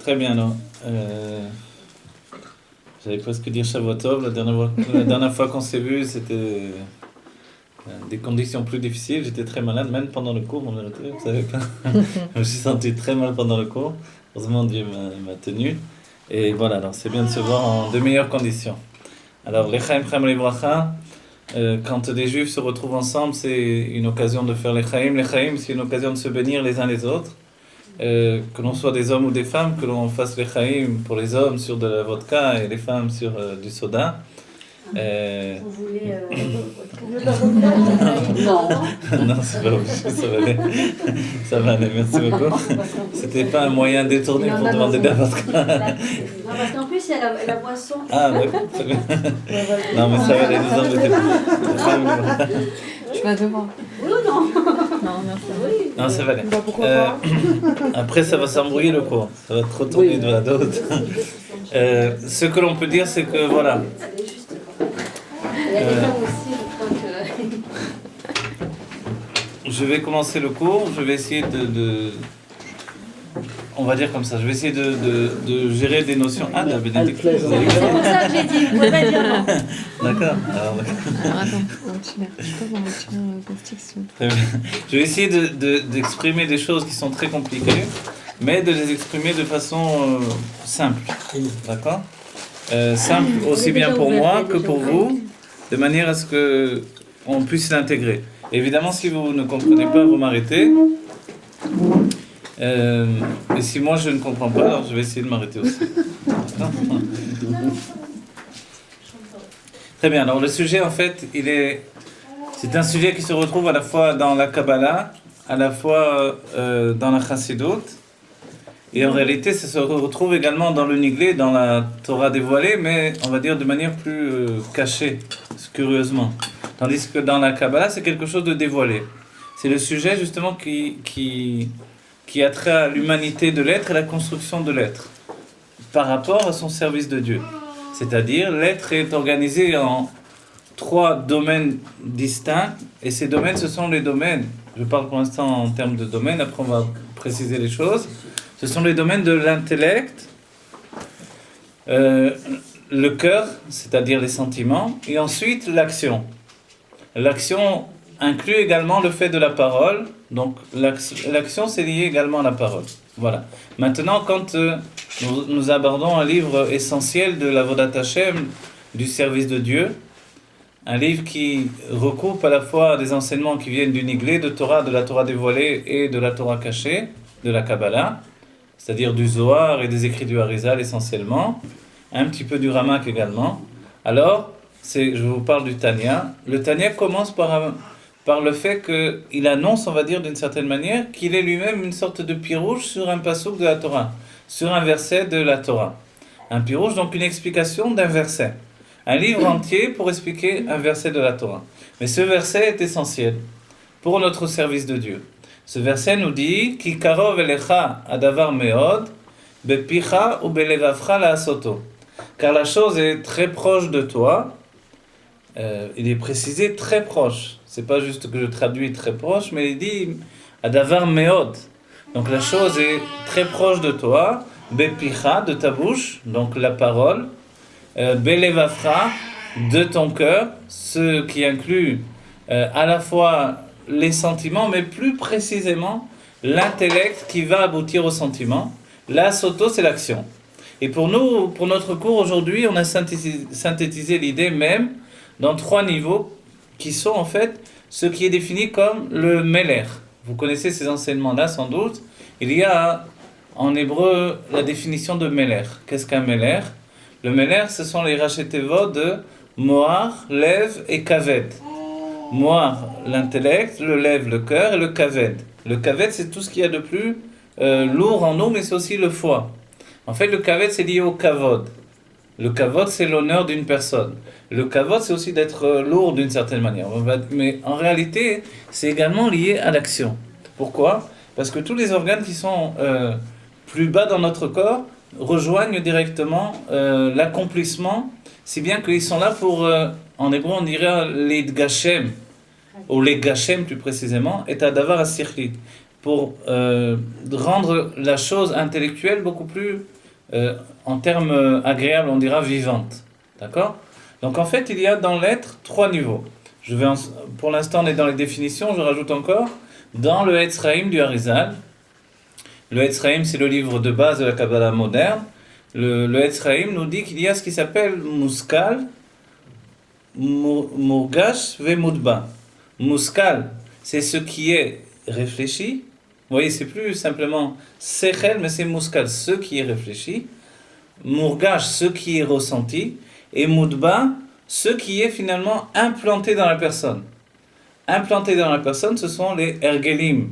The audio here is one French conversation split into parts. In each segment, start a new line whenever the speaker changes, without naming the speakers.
Très bien, alors. J'allais presque dire Shavuot Tov. La dernière fois qu'on s'est vu, c'était des conditions plus difficiles. J'étais très malade, même pendant le cours, vous savez pas. Je me suis senti très mal pendant le cours. Heureusement, Dieu m'a tenu. Et voilà, alors c'est bien de se voir en de meilleures conditions. Alors, l'Echaim Chaim Livracha, quand des Juifs se retrouvent ensemble, c'est une occasion de faire l'Echaim. L'Echaim, c'est une occasion de se bénir les uns les autres. Que l'on soit des hommes ou des femmes, que l'on fasse l'Echaim pour les hommes sur de la vodka et les femmes sur du soda.
Vous voulez
Non, c'est pas obligé, ça va aller. Ça va aller, merci beaucoup. C'était pas un moyen détourné pour demander de la vodka.
Non, parce qu'en plus, il y a la boisson.
Ah, d'accord. Non, mais ça va aller, nous embêter.
Je vais devoir.
Oui ou non?
Non, merci.
Oui.
Non, ça va aller.
Bah, pourquoi pas.
Après, ça va s'embrouiller le cours. Ça va trop tourner de la d'autre. Ce que l'on peut dire, c'est que voilà.
Il y a des femmes aussi, je crois que...
Je vais commencer le cours. Je vais essayer on va dire comme ça. Je vais essayer de gérer des notions. Ah, la bénédiction.
C'est pour ça que j'ai dit, vous pouvez pas dire non.
D'accord.
Alors attends, je peux avoir un petit plastique s'il vous plaît.
Je vais essayer d'exprimer des choses qui sont très compliquées, mais de les exprimer de façon simple. D'accord? Simple aussi bien pour moi que pour vous, de manière à ce que on puisse l'intégrer. Évidemment, si vous ne comprenez pas, vous m'arrêtez. Et si moi je ne comprends pas, alors je vais essayer de m'arrêter aussi. Très bien, alors le sujet en fait, c'est un sujet qui se retrouve à la fois dans la Kabbalah, à la fois dans la Chassidut, et en réalité ça se retrouve également dans le Niglé, dans la Torah dévoilée, mais on va dire de manière plus cachée, curieusement. Tandis que dans la Kabbalah, c'est quelque chose de dévoilé. C'est le sujet justement qui a trait à l'humanité de l'être et la construction de l'être par rapport à son service de Dieu. C'est-à-dire, l'être est organisé en 3 domaines distincts, et ces domaines, ce sont les domaines, je parle pour l'instant en termes de domaines, après on va préciser les choses, ce sont les domaines de l'intellect, le cœur, c'est-à-dire les sentiments, et ensuite l'action. L'action inclut également le fait de la parole, donc l'action c'est lié également à la parole. Voilà. Maintenant, quand nous abordons un livre essentiel de la Avodat Hashem, du service de Dieu, un livre qui recoupe à la fois des enseignements qui viennent du Niglé, de la Torah dévoilée et de la Torah cachée, de la Kabbalah, c'est-à-dire du Zohar et des écrits du Harizal essentiellement, un petit peu du Ramak également. Alors, je vous parle du Tanya. Le Tanya commence par le fait qu'il annonce, on va dire d'une certaine manière, qu'il est lui-même une sorte de pirouge sur un passouk de la Torah, sur un verset de la Torah. Un pirouge, donc une explication d'un verset. Un livre entier pour expliquer un verset de la Torah. Mais ce verset est essentiel pour notre service de Dieu. Ce verset nous dit « Ki karov elecha adavar meod, bepicha ou belevavcha la'asoto » car la chose est très proche de toi. Il est précisé très proche. C'est pas juste que je traduis très proche, mais il dit adavar meod. Donc la chose est très proche de toi. Bepicha, de ta bouche, donc la parole. Belevavcha, de ton cœur, ce qui inclut à la fois les sentiments, mais plus précisément l'intellect qui va aboutir aux sentiments. La soto, c'est l'action. Et pour nous, pour notre cours aujourd'hui, on a synthétisé l'idée même dans 3 niveaux qui sont en fait ce qui est défini comme le meler. Vous connaissez ces enseignements-là sans doute. Il y a en hébreu la définition de meler. Qu'est-ce qu'un meler? Le meler, ce sont les rachetevot de moar, lev et kaved. Moar, l'intellect, le lev, le cœur, et le kaved. Le kaved, c'est tout ce qu'il y a de plus lourd en nous, mais c'est aussi le foie. En fait, le kaved, c'est lié au kavod. Le kavod, c'est l'honneur d'une personne. Le kavod, c'est aussi d'être lourd d'une certaine manière. Mais en réalité, c'est également lié à l'action. Pourquoi? Parce que tous les organes qui sont plus bas dans notre corps rejoignent directement l'accomplissement, si bien qu'ils sont là pour, en hébreu on dirait les gashem, ou les gashem plus précisément, et adavar asirli, pour rendre la chose intellectuelle beaucoup plus, en termes agréables, on dira vivante. D'accord? Donc en fait, il y a dans l'être 3 niveaux. Pour l'instant, on est dans les définitions, je rajoute encore, dans le Etz Chaim du Harizal. Le Etz Chaim, c'est le livre de base de la Kabbalah moderne. Le Etz Chaim nous dit qu'il y a ce qui s'appelle Muskal, Murgash ve Mudba. Muskal, c'est ce qui est réfléchi. Vous voyez, c'est plus simplement Sechel, mais c'est Muskal, ce qui est réfléchi. Murgash, ce qui est ressenti. Et Mudba, ce qui est finalement implanté dans la personne. Implanté dans la personne, ce sont les ergelim.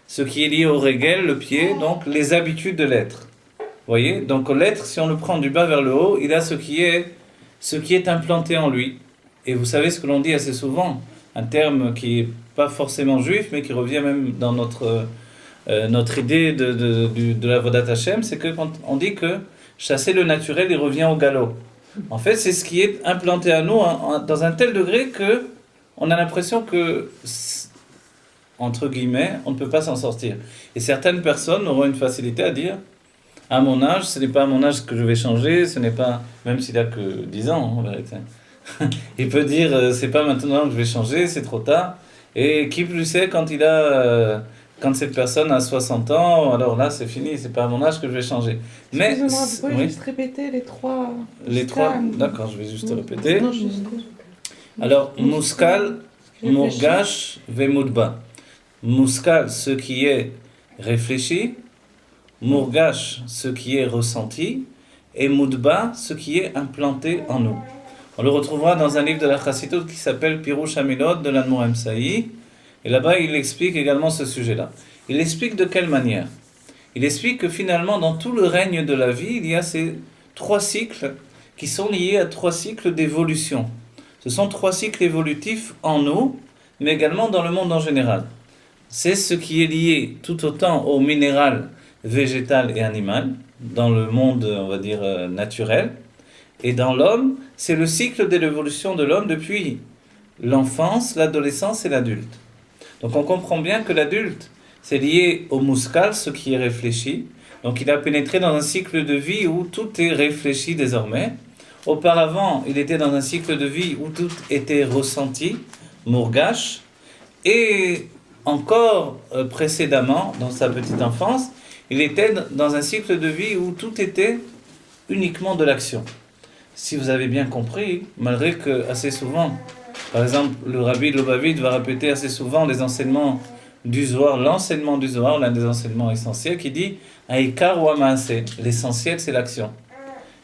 Ce qui est lié au regel, le pied, donc les habitudes de l'être. Vous voyez? Donc l'être, si on le prend du bas vers le haut, il a ce qui est implanté en lui. Et vous savez ce que l'on dit assez souvent, un terme qui n'est pas forcément juif, mais qui revient même dans notre idée de la Vodat Hashem, c'est que quand on dit que chasser le naturel, il revient au galop. En fait, c'est ce qui est implanté à nous dans un tel degré que on a l'impression que, entre guillemets, on ne peut pas s'en sortir. Et certaines personnes auront une facilité à dire, à mon âge, ce n'est pas à mon âge que je vais changer, ce n'est pas, même s'il n'a que 10 ans, en vérité. Il peut dire, c'est pas maintenant que je vais changer, c'est trop tard. Et qui plus est, quand cette personne a 60 ans, alors là, c'est fini, c'est pas à mon âge que je vais changer. Mais,
excusez-moi, vous pouvez
oui,
juste répéter les trois...
les 3, d'accord, je vais juste répéter.
Non, juste...
Alors, Muskal, Murgash, Vemudba. Muskal, ce qui est réfléchi. Murgash, ce qui est ressenti. Et Mudba, ce qui est implanté en nous. On le retrouvera dans un livre de la Chassidut qui s'appelle Pirush Hamilot de l'Admor Emsaï. Et là-bas, il explique également ce sujet-là. Il explique de quelle manière? Il explique que finalement, dans tout le règne de la vie, il y a ces 3 cycles qui sont liés à 3 cycles d'évolution. Ce sont 3 cycles évolutifs en nous, mais également dans le monde en général. C'est ce qui est lié tout autant au minéral, végétal et animal, dans le monde, on va dire, naturel. Et dans l'homme, c'est le cycle de l'évolution de l'homme depuis l'enfance, l'adolescence et l'adulte. Donc on comprend bien que l'adulte, c'est lié au muskal, ce qui est réfléchi. Donc il a pénétré dans un cycle de vie où tout est réfléchi désormais. Auparavant, il était dans un cycle de vie où tout était ressenti, murgash. Et encore précédemment, dans sa petite enfance, il était dans un cycle de vie où tout était uniquement de l'action. Si vous avez bien compris, malgré que assez souvent, par exemple, le Rabbi Lubavitch va répéter assez souvent les enseignements du Zohar, l'enseignement du Zohar, l'un des enseignements essentiels, qui dit « Aïkar wa ma'aseh », l'essentiel c'est l'action.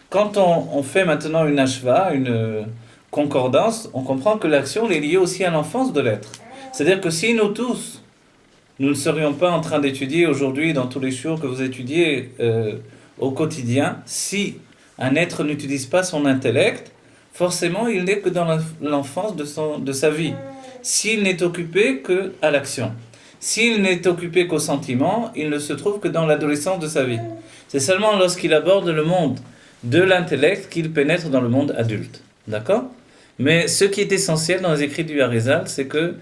Quand on fait maintenant une ashva, une concordance, on comprend que l'action est liée aussi à l'enfance de l'être. C'est-à-dire que si nous tous, nous ne serions pas en train d'étudier aujourd'hui dans tous les jours que vous étudiez au quotidien, si un être n'utilise pas son intellect, forcément il n'est que dans l'enfance de sa vie. S'il n'est occupé qu'à l'action. S'il n'est occupé qu'au sentiment, il ne se trouve que dans l'adolescence de sa vie. C'est seulement lorsqu'il aborde le monde de l'intellect qu'il pénètre dans le monde adulte. D'accord? Mais ce qui est essentiel dans les écrits du Harizal, c'est que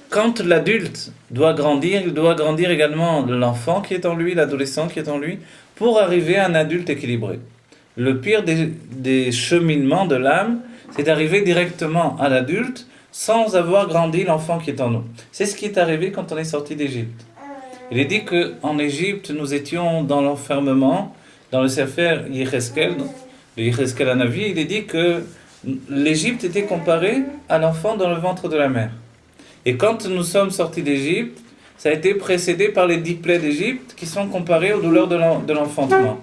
quand l'adulte doit grandir, il doit grandir également l'enfant qui est en lui, l'adolescent qui est en lui, pour arriver à un adulte équilibré. Le pire des cheminements de l'âme, c'est d'arriver directement à l'adulte sans avoir grandi l'enfant qui est en nous. C'est ce qui est arrivé quand on est sorti d'Égypte. Il est dit qu'en Égypte, nous étions dans l'enfermement, dans le Sefer Yecheskel, le Yecheskel Hanavi, il est dit que l'Égypte était comparée à l'enfant dans le ventre de la mère. Et quand nous sommes sortis d'Égypte, ça a été précédé par les 10 plaies d'Égypte qui sont comparées aux douleurs de l'enfantement.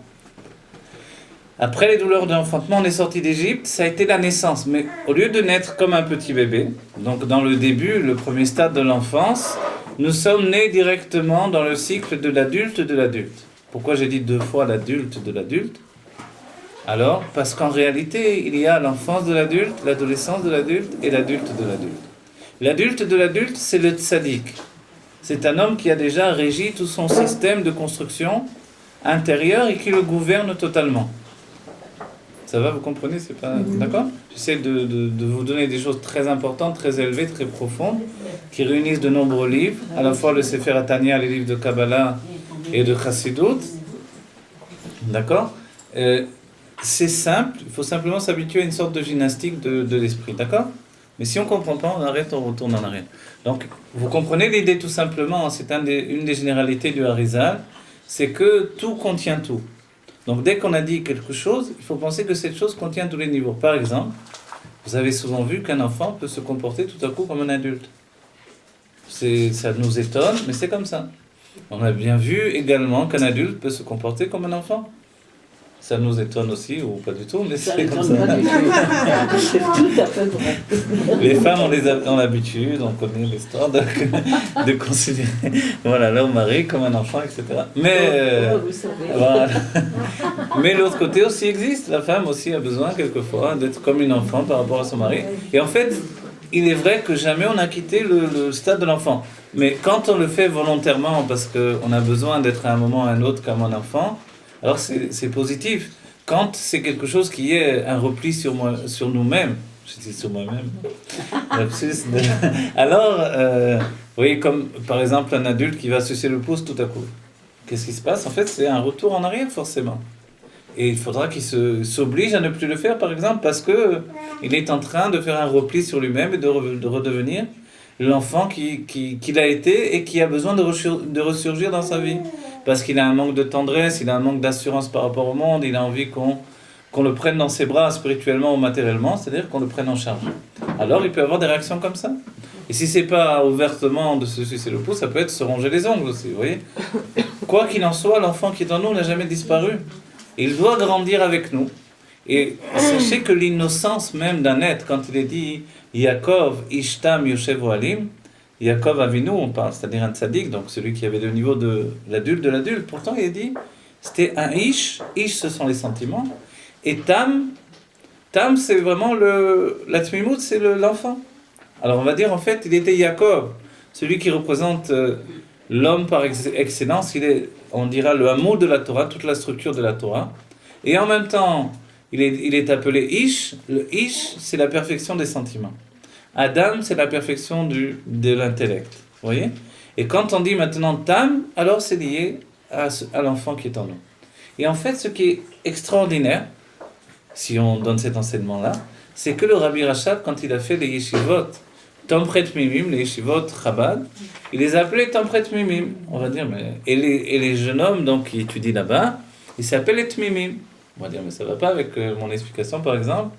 Après les douleurs de l'enfantement, on est sorti d'Égypte, ça a été la naissance. Mais au lieu de naître comme un petit bébé, donc dans le début, le premier stade de l'enfance, nous sommes nés directement dans le cycle de l'adulte de l'adulte. Pourquoi j'ai dit 2 fois l'adulte de l'adulte? Alors, parce qu'en réalité, il y a l'enfance de l'adulte, l'adolescence de l'adulte et l'adulte de l'adulte. L'adulte de l'adulte, c'est le tzaddik. C'est un homme qui a déjà régi tout son système de construction intérieure et qui le gouverne totalement. Ça va, vous comprenez? C'est pas... D'accord? J'essaie de vous donner des choses très importantes, très élevées, très profondes, qui réunissent de nombreux livres, à la fois le Sefer Atania, les livres de Kabbalah et de Chassidut. D'accord? C'est simple, il faut simplement s'habituer à une sorte de gymnastique de l'esprit. D'accord? Mais si on ne comprend pas, on arrête, on retourne en arrière. Donc, vous comprenez l'idée tout simplement, c'est une des généralités du Harizal, c'est que tout contient tout. Donc dès qu'on a dit quelque chose, il faut penser que cette chose contient tous les niveaux. Par exemple, vous avez souvent vu qu'un enfant peut se comporter tout à coup comme un adulte. Ça nous étonne, mais c'est comme ça. On a bien vu également qu'un adulte peut se comporter comme un enfant. Ça nous étonne aussi, ou pas du tout, mais c'est comme ça.
C'est tout à fait vrai.
Les femmes ont l'habitude, on connaît l'histoire de considérer leur mari comme un enfant, etc. Mais,
vous savez.
voilà. Mais l'autre côté aussi existe. La femme aussi a besoin quelquefois d'être comme une enfant par rapport à son mari. Et en fait, il est vrai que jamais on a quitté le stade de l'enfant. Mais quand on le fait volontairement, parce qu'on a besoin d'être à un moment ou à un autre comme un enfant, alors c'est positif. Quand c'est quelque chose qui est un repli sur nous-mêmes, je dis sur moi-même, alors, vous voyez, comme par exemple un adulte qui va sucer le pouce tout à coup. Qu'est-ce qui se passe? En fait, c'est un retour en arrière forcément. Et il faudra qu'il s'oblige à ne plus le faire, par exemple, parce qu'il est en train de faire un repli sur lui-même et de redevenir l'enfant qu'il a été et qui a besoin de ressurgir dans sa vie. Parce qu'il a un manque de tendresse, il a un manque d'assurance par rapport au monde, il a envie qu'on le prenne dans ses bras spirituellement ou matériellement, c'est-à-dire qu'on le prenne en charge. Alors il peut avoir des réactions comme ça. Et si c'est pas ouvertement de se sucer le pouce, ça peut être se ronger les ongles aussi, vous voyez. Quoi qu'il en soit, l'enfant qui est en nous n'a jamais disparu. Il doit grandir avec nous. Et sachez que l'innocence même d'un être, quand il est dit Yaakov, Ishtam, Yoshev Ohalim, Yaakov Avinu, on parle, c'est-à-dire un tzaddik, donc celui qui avait le niveau de l'adulte. Pourtant, il est dit, c'était un ish ce sont les sentiments, et tam, c'est vraiment la tmimout, c'est l'enfant. Alors on va dire, en fait, il était Yaakov, celui qui représente l'homme par excellence, on dira le hameau de la Torah, toute la structure de la Torah, et en même temps, il est appelé ish. Le ish, c'est la perfection des sentiments. Adam, c'est la perfection de l'intellect. Vous voyez? Et quand on dit maintenant Tam, alors c'est lié à l'enfant qui est en nous. Et en fait, ce qui est extraordinaire, si on donne cet enseignement-là, c'est que le Rabbi Rachab, quand il a fait les yeshivot, Tomchet Mimim, les yeshivot Chabad, il les a appelés Tomchet Mimim. On va dire, mais. Et les jeunes hommes donc, qui étudient là-bas, ils s'appellent les Tmimim. On va dire, mais ça ne va pas avec mon explication, par exemple.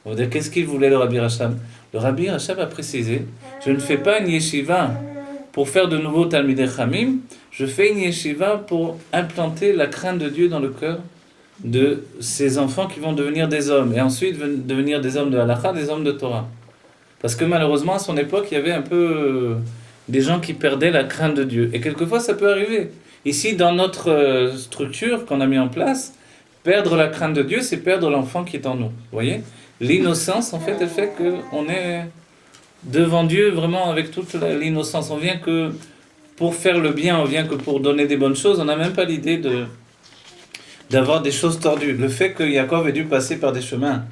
On va dire, qu'est-ce qu'il voulait le Rabbi Rachab? Le Rabbi Rachab a précisé, je ne fais pas une yeshiva pour faire de nouveaux Talmidei Chamim, je fais une yeshiva pour implanter la crainte de Dieu dans le cœur de ces enfants qui vont devenir des hommes, et ensuite devenir des hommes de halakha, des hommes de Torah. Parce que malheureusement, à son époque, il y avait un peu des gens qui perdaient la crainte de Dieu. Et quelquefois, ça peut arriver. Ici, dans notre structure qu'on a mis en place, perdre la crainte de Dieu, c'est perdre l'enfant qui est en nous. Vous voyez? L'innocence, en fait, elle fait qu'on est devant Dieu vraiment avec toute l'innocence. On vient que pour faire le bien, on vient que pour donner des bonnes choses. On n'a même pas l'idée d'avoir des choses tordues. Le fait que Yaakov ait dû passer par des chemins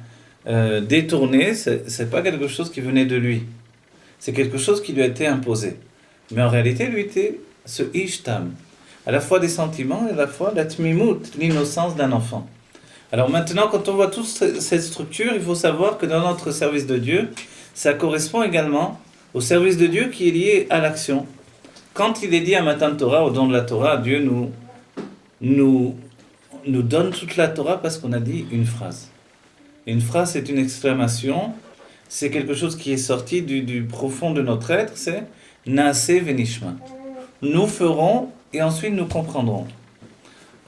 détournés, c'est pas quelque chose qui venait de lui. C'est quelque chose qui lui a été imposé. Mais en réalité, lui était ce ishtam, à la fois des sentiments et à la fois la tmimout, l'innocence d'un enfant. Alors maintenant, quand on voit toute cette structure, il faut savoir que dans notre service de Dieu, ça correspond également au service de Dieu qui est lié à l'action. Quand il est dit à Matan Torah, au don de la Torah, Dieu nous donne toute la Torah parce qu'on a dit une phrase. Et une phrase, c'est une exclamation, c'est quelque chose qui est sorti du profond de notre être, c'est « Naaseh venishma ». Nous ferons et ensuite nous comprendrons.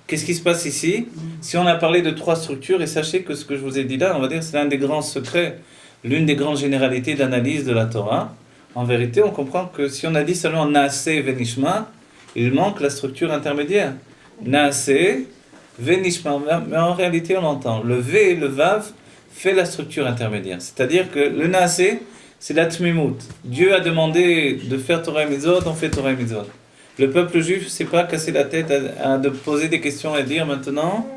Qu'est-ce qui se passe ici? Si on a parlé de 3 structures, et sachez que ce que je vous ai dit là, on va dire c'est l'un des grands secrets, l'une des grandes généralités d'analyse de la Torah. En vérité, on comprend que si on a dit seulement Naaseh venishma, il manque la structure intermédiaire. Naaseh venishma, mais en réalité on entend. Le V et le Vav fait la structure intermédiaire. C'est-à-dire que le Naaseh, c'est la Tmimout. Dieu a demandé de faire Torah et Mitzvot, on fait Torah et Mitzvot. Le peuple juif ne s'est pas cassé la tête à de poser des questions et dire maintenant,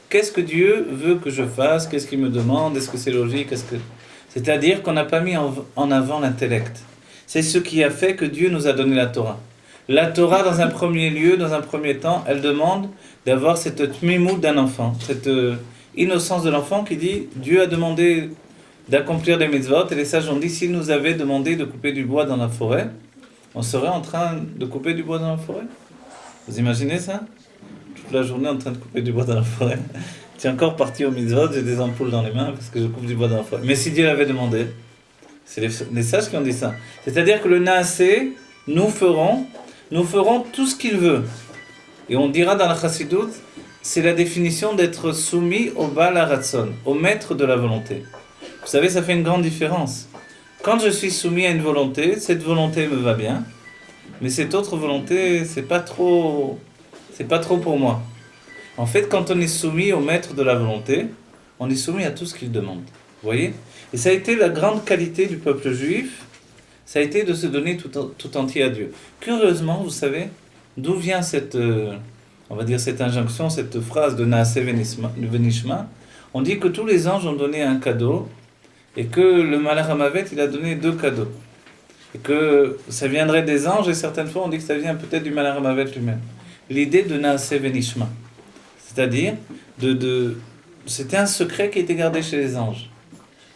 qu'est-ce que Dieu veut que je fasse, qu'est-ce qu'il me demande, est-ce que c'est logique, c'est-à-dire qu'on n'a pas mis en avant l'intellect. C'est ce qui a fait que Dieu nous a donné la Torah. La Torah, dans un premier lieu, dans un premier temps, elle demande d'avoir cette tmimout d'un enfant, cette innocence de l'enfant qui dit Dieu a demandé d'accomplir des mitzvot, et les sages ont dit s'il nous avait demandé de couper du bois dans la forêt, on serait en train de couper du bois dans la forêt. Vous imaginez ça? Toute la journée en train de couper du bois dans la forêt. Tu es encore parti au mitzvot, j'ai des ampoules dans les mains parce que je coupe du bois dans la forêt. Mais si Dieu l'avait demandé, c'est les sages qui ont dit ça. C'est-à-dire que le Naasé, nous ferons tout ce qu'il veut. Et on dira dans la Chassidut, c'est la définition d'être soumis au Baal HaRatzon, au maître de la volonté. Vous savez, ça fait une grande différence. Quand je suis soumis à une volonté, cette volonté me va bien, mais cette autre volonté, c'est pas trop pour moi. En fait, quand on est soumis au maître de la volonté, on est soumis à tout ce qu'il demande. Vous voyez? Et ça a été la grande qualité du peuple juif, ça a été de se donner tout entier à Dieu. Curieusement, vous savez, d'où vient cette injonction, cette phrase de Naaseh Venishma? On dit que tous les anges ont donné un cadeau, et que le Malach HaMavet, il a donné 2 cadeaux. Et que ça viendrait des anges, et certaines fois on dit que ça vient peut-être du Malach HaMavet lui-même. L'idée de Naaseh Venishma. C'est-à-dire, c'était un secret qui était gardé chez les anges.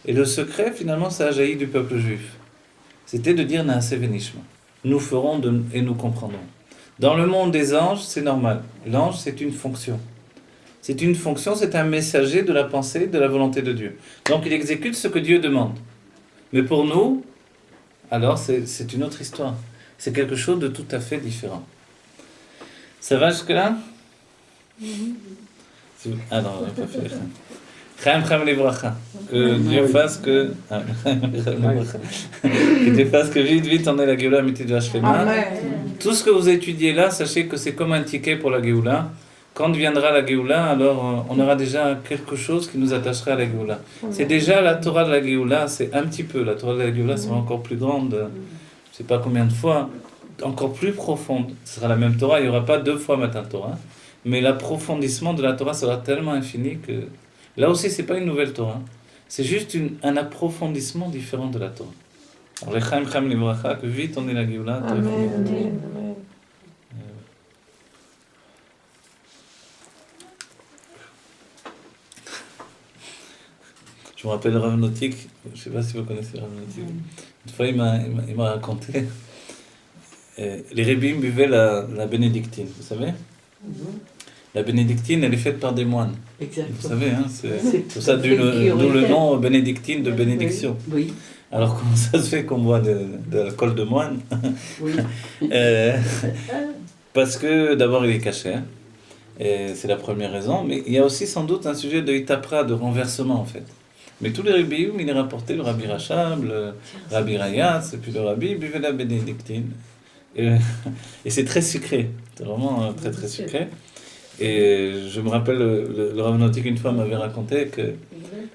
Et le secret, finalement, ça a jailli du peuple juif. C'était de dire Naaseh Venishma. Nous ferons et nous comprendrons. Dans le monde des anges, c'est normal. L'ange, c'est une fonction. C'est une fonction, c'est un messager de la pensée, de la volonté de Dieu. Donc il exécute ce que Dieu demande. Mais pour nous, alors c'est une autre histoire. C'est quelque chose de tout à fait différent. Ça va jusque-là? Ah non, on n'a pas fait. Chaim Livracha. Que Dieu fasse que... que Dieu fasse que vite on ait la Géoula Amitid Vashlema. Tout ce que vous étudiez là, sachez que c'est comme un ticket pour la Géoula. Quand viendra la Géoula, alors on aura déjà quelque chose qui nous attachera à la Géoula. C'est déjà la Torah de la Géoula, c'est un petit peu. La Torah de la Géoula sera encore plus grande, je ne sais pas combien de fois, encore plus profonde. Ce sera la même Torah, il n'y aura pas 2 fois Matan Torah. Mais l'approfondissement de la Torah sera tellement infini que... Là aussi, ce n'est pas une nouvelle Torah. C'est juste un approfondissement différent de la Torah. Alors, les Chaim Livracha, que vite on ait la Géoula.
Amen.
Je me rappelle Rav Notik, je ne sais pas si vous connaissez Rav Notik. Une fois, il m'a raconté, les Rébim buvaient la bénédictine, vous savez? La bénédictine, elle est faite par des moines.
Exactement.
Vous savez, hein, c'est pour ça d'où le nom bénédictine de bénédiction.
Oui.
Alors comment ça se fait qu'on boit de l'alcool de moine?
Oui.
Parce que d'abord il est caché, hein, et c'est la première raison, mais il y a aussi sans doute un sujet de hitapra, de renversement en fait. Mais tous les Rébim, il est rapporté, le Rabbi Rachab, le Rabbi Rayatz, et puis le Rabbi buvait la bénédictine. Et c'est très sucré, c'est vraiment très très sucré. Et je me rappelle, le Rav Notik une fois m'avait raconté que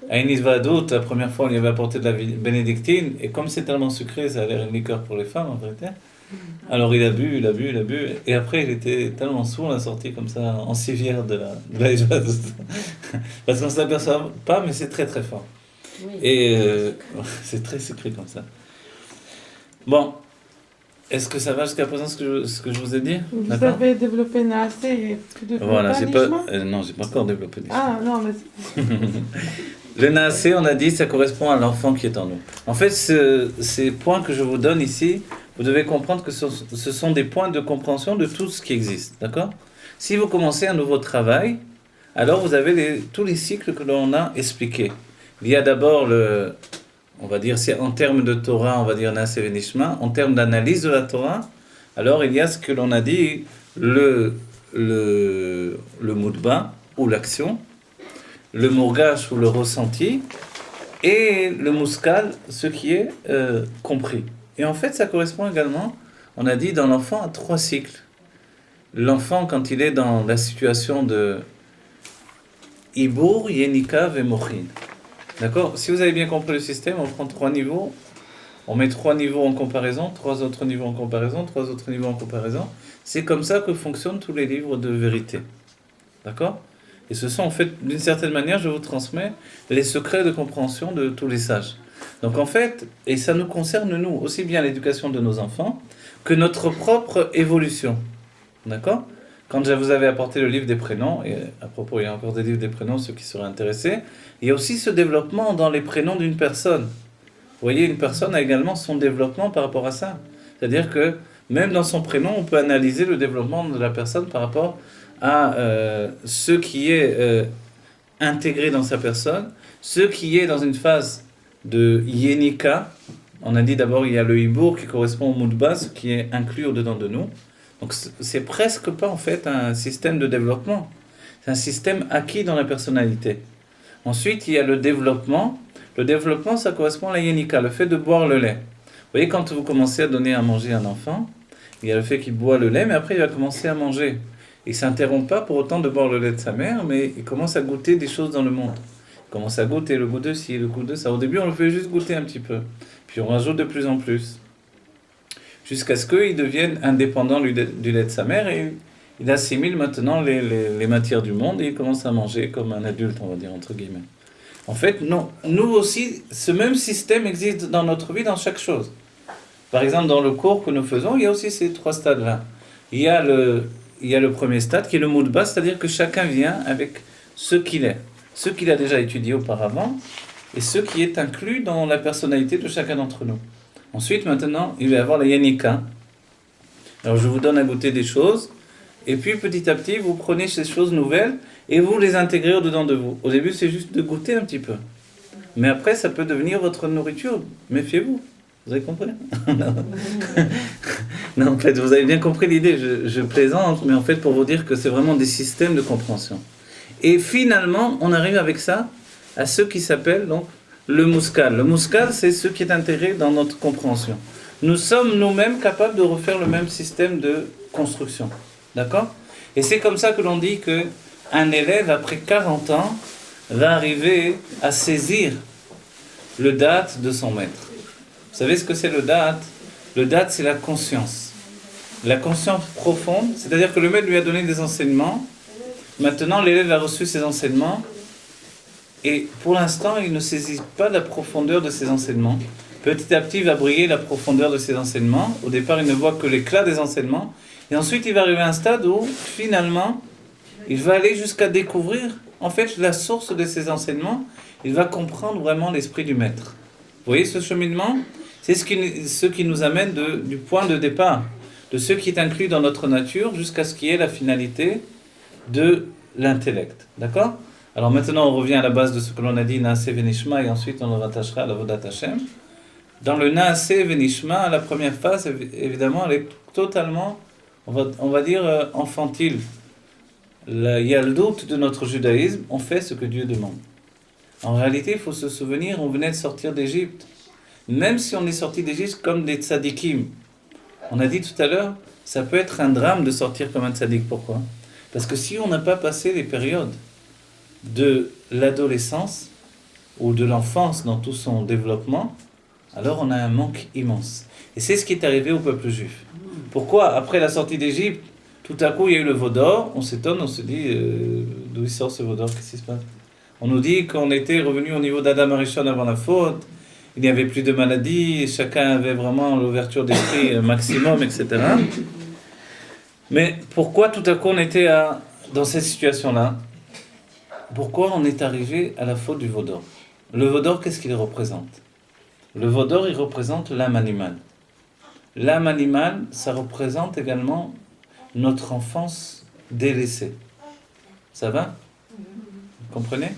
à une Isvadut, la première fois on lui avait apporté de la bénédictine, et comme c'est tellement sucré, ça a l'air une liqueur pour les femmes en vérité. Alors il a bu, et après il était tellement sourd, on l'a sorti comme ça en civière de la Isvadut. Parce qu'on ne s'aperçoit pas, mais c'est très très fort.
Oui.
Et c'est très sucré comme ça. Bon, est-ce que ça va jusqu'à présent ce que je vous ai dit?
Vous
D'accord.
avez développé Naaseh et
Voilà, j'ai pas,
Nishma?
non, j'ai pas encore développé des
Ah non, mais
Le Naaseh, on a dit, ça correspond à l'enfant qui est en nous. En fait, ces points que je vous donne ici, vous devez comprendre que ce sont des points de compréhension de tout ce qui existe, d'accord? Si vous commencez un nouveau travail, alors vous avez tous les cycles que l'on a expliqués. Il y a d'abord on va dire, c'est en termes de Torah, on va dire Naaseh Venishma, en termes d'analyse de la Torah, alors il y a ce que l'on a dit, le moudba, ou l'action, le mourgash, ou le ressenti, et le muskal, ce qui est compris. Et en fait, ça correspond également, on a dit, dans l'enfant, à 3 cycles. L'enfant, quand il est dans la situation de Ibour, Yenika, Vemochin. D'accord? Si vous avez bien compris le système, on prend 3 niveaux, on met 3 niveaux en comparaison, 3 autres niveaux en comparaison, 3 autres niveaux en comparaison. C'est comme ça que fonctionnent tous les livres de vérité. D'accord? Et ce sont en fait, d'une certaine manière, je vous transmets les secrets de compréhension de tous les sages. Donc en fait, et ça nous concerne nous, aussi bien l'éducation de nos enfants que notre propre évolution. D'accord ? Quand je vous avais apporté le livre des prénoms, et à propos, il y a encore des livres des prénoms, ceux qui seraient intéressés, il y a aussi ce développement dans les prénoms d'une personne. Vous voyez, une personne a également son développement par rapport à ça. C'est-à-dire que même dans son prénom, on peut analyser le développement de la personne par rapport à ce qui est intégré dans sa personne, ce qui est dans une phase de Yenika. On a dit d'abord il y a le Hibour qui correspond au Moudba, ce qui est inclus au-dedans de nous. Donc c'est presque pas en fait un système de développement. C'est un système acquis dans la personnalité. Ensuite, il y a le développement. Le développement, ça correspond à la Yenika, le fait de boire le lait. Vous voyez, quand vous commencez à donner à manger à un enfant, il y a le fait qu'il boit le lait, mais après il va commencer à manger. Il ne s'interrompt pas pour autant de boire le lait de sa mère, mais il commence à goûter des choses dans le monde. Il commence à goûter le goût de ci, le goût de ça. Au début, on le fait juste goûter un petit peu. Puis on rajoute de plus en plus. Jusqu'à ce qu'il devienne indépendant du lait de sa mère et il assimile maintenant les matières du monde et il commence à manger comme un adulte, on va dire, entre guillemets. En fait, non, nous aussi, ce même système existe dans notre vie, dans chaque chose. Par exemple, dans le cours que nous faisons, il y a aussi ces 3 stades-là. Il y a le premier stade qui est le moudba, c'est-à-dire que chacun vient avec ce qu'il est, ce qu'il a déjà étudié auparavant et ce qui est inclus dans la personnalité de chacun d'entre nous. Ensuite, maintenant, il va y avoir la yanika. Alors, je vous donne à goûter des choses et puis petit à petit, vous prenez ces choses nouvelles et vous les intégrez au-dedans de vous. Au début, c'est juste de goûter un petit peu. Mais après, ça peut devenir votre nourriture. Méfiez-vous. Vous avez compris ? Non, en fait, vous avez bien compris l'idée. Je plaisante, mais en fait, pour vous dire que c'est vraiment des systèmes de compréhension. Et finalement, on arrive avec ça à ce qui s'appelle donc le muskal. Le muskal, c'est ce qui est intégré dans notre compréhension. Nous sommes nous-mêmes capables de refaire le même système de construction. D'accord ? Et c'est comme ça que l'on dit qu'un élève, après 40 ans, va arriver à saisir le date de son maître. Vous savez ce que c'est le date ? Le date, c'est la conscience. La conscience profonde, c'est-à-dire que le maître lui a donné des enseignements. Maintenant, l'élève a reçu ces enseignements. Et pour l'instant, il ne saisit pas la profondeur de ces enseignements. Petit à petit, il va briller la profondeur de ces enseignements. Au départ, il ne voit que l'éclat des enseignements. Et ensuite, il va arriver à un stade où, finalement, il va aller jusqu'à découvrir, en fait, la source de ces enseignements. Il va comprendre vraiment l'esprit du maître. Vous voyez ce cheminement ? C'est ce qui nous amène du point de départ, de ce qui est inclus dans notre nature, jusqu'à ce qui est la finalité de l'intellect. D'accord ? Alors maintenant, on revient à la base de ce que l'on a dit, Naaseh Venishma, et ensuite on le rattachera à la Vodat Hashem. Dans le Naaseh Venishma, la première phase, évidemment, elle est totalement, on va dire, enfantile. Il y a le doute de notre judaïsme, on fait ce que Dieu demande. En réalité, il faut se souvenir, on venait de sortir d'Égypte. Même si on est sorti d'Égypte comme des tzadikim. On a dit tout à l'heure, ça peut être un drame de sortir comme un tzadik. Pourquoi ? Parce que si on n'a pas passé les périodes de l'adolescence ou de l'enfance dans tout son développement, alors on a un manque immense. Et c'est ce qui est arrivé au peuple juif. Pourquoi ? Après la sortie d'Égypte, tout à coup il y a eu le veau d'or, on s'étonne, on se dit, d'où il sort ce veau d'or ? Qu'est-ce qui se passe ? On nous dit qu'on était revenu au niveau d'Adam Arishon avant la faute, il n'y avait plus de maladies, chacun avait vraiment l'ouverture d'esprit maximum, etc. Mais pourquoi tout à coup on était dans cette situation-là ? Pourquoi on est arrivé à la faute du veau d'or ? Le veau d'or, qu'est-ce qu'il représente ? Le veau d'or, il représente l'âme animale. L'âme animale, ça représente également notre enfance délaissée. Ça va ? Vous comprenez ?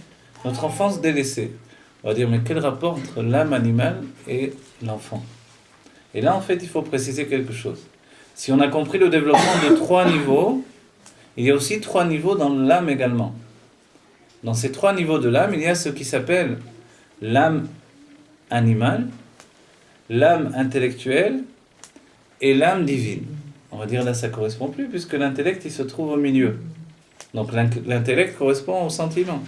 Notre enfance délaissée. On va dire, mais quel rapport entre l'âme animale et l'enfant ? Et là, en fait, il faut préciser quelque chose. Si on a compris le développement de 3 niveaux, il y a aussi 3 niveaux dans l'âme également. Dans ces 3 niveaux de l'âme, il y a ce qui s'appelle l'âme animale, l'âme intellectuelle et l'âme divine. On va dire là, ça ne correspond plus, puisque l'intellect, il se trouve au milieu. Donc l'intellect correspond au sentiment.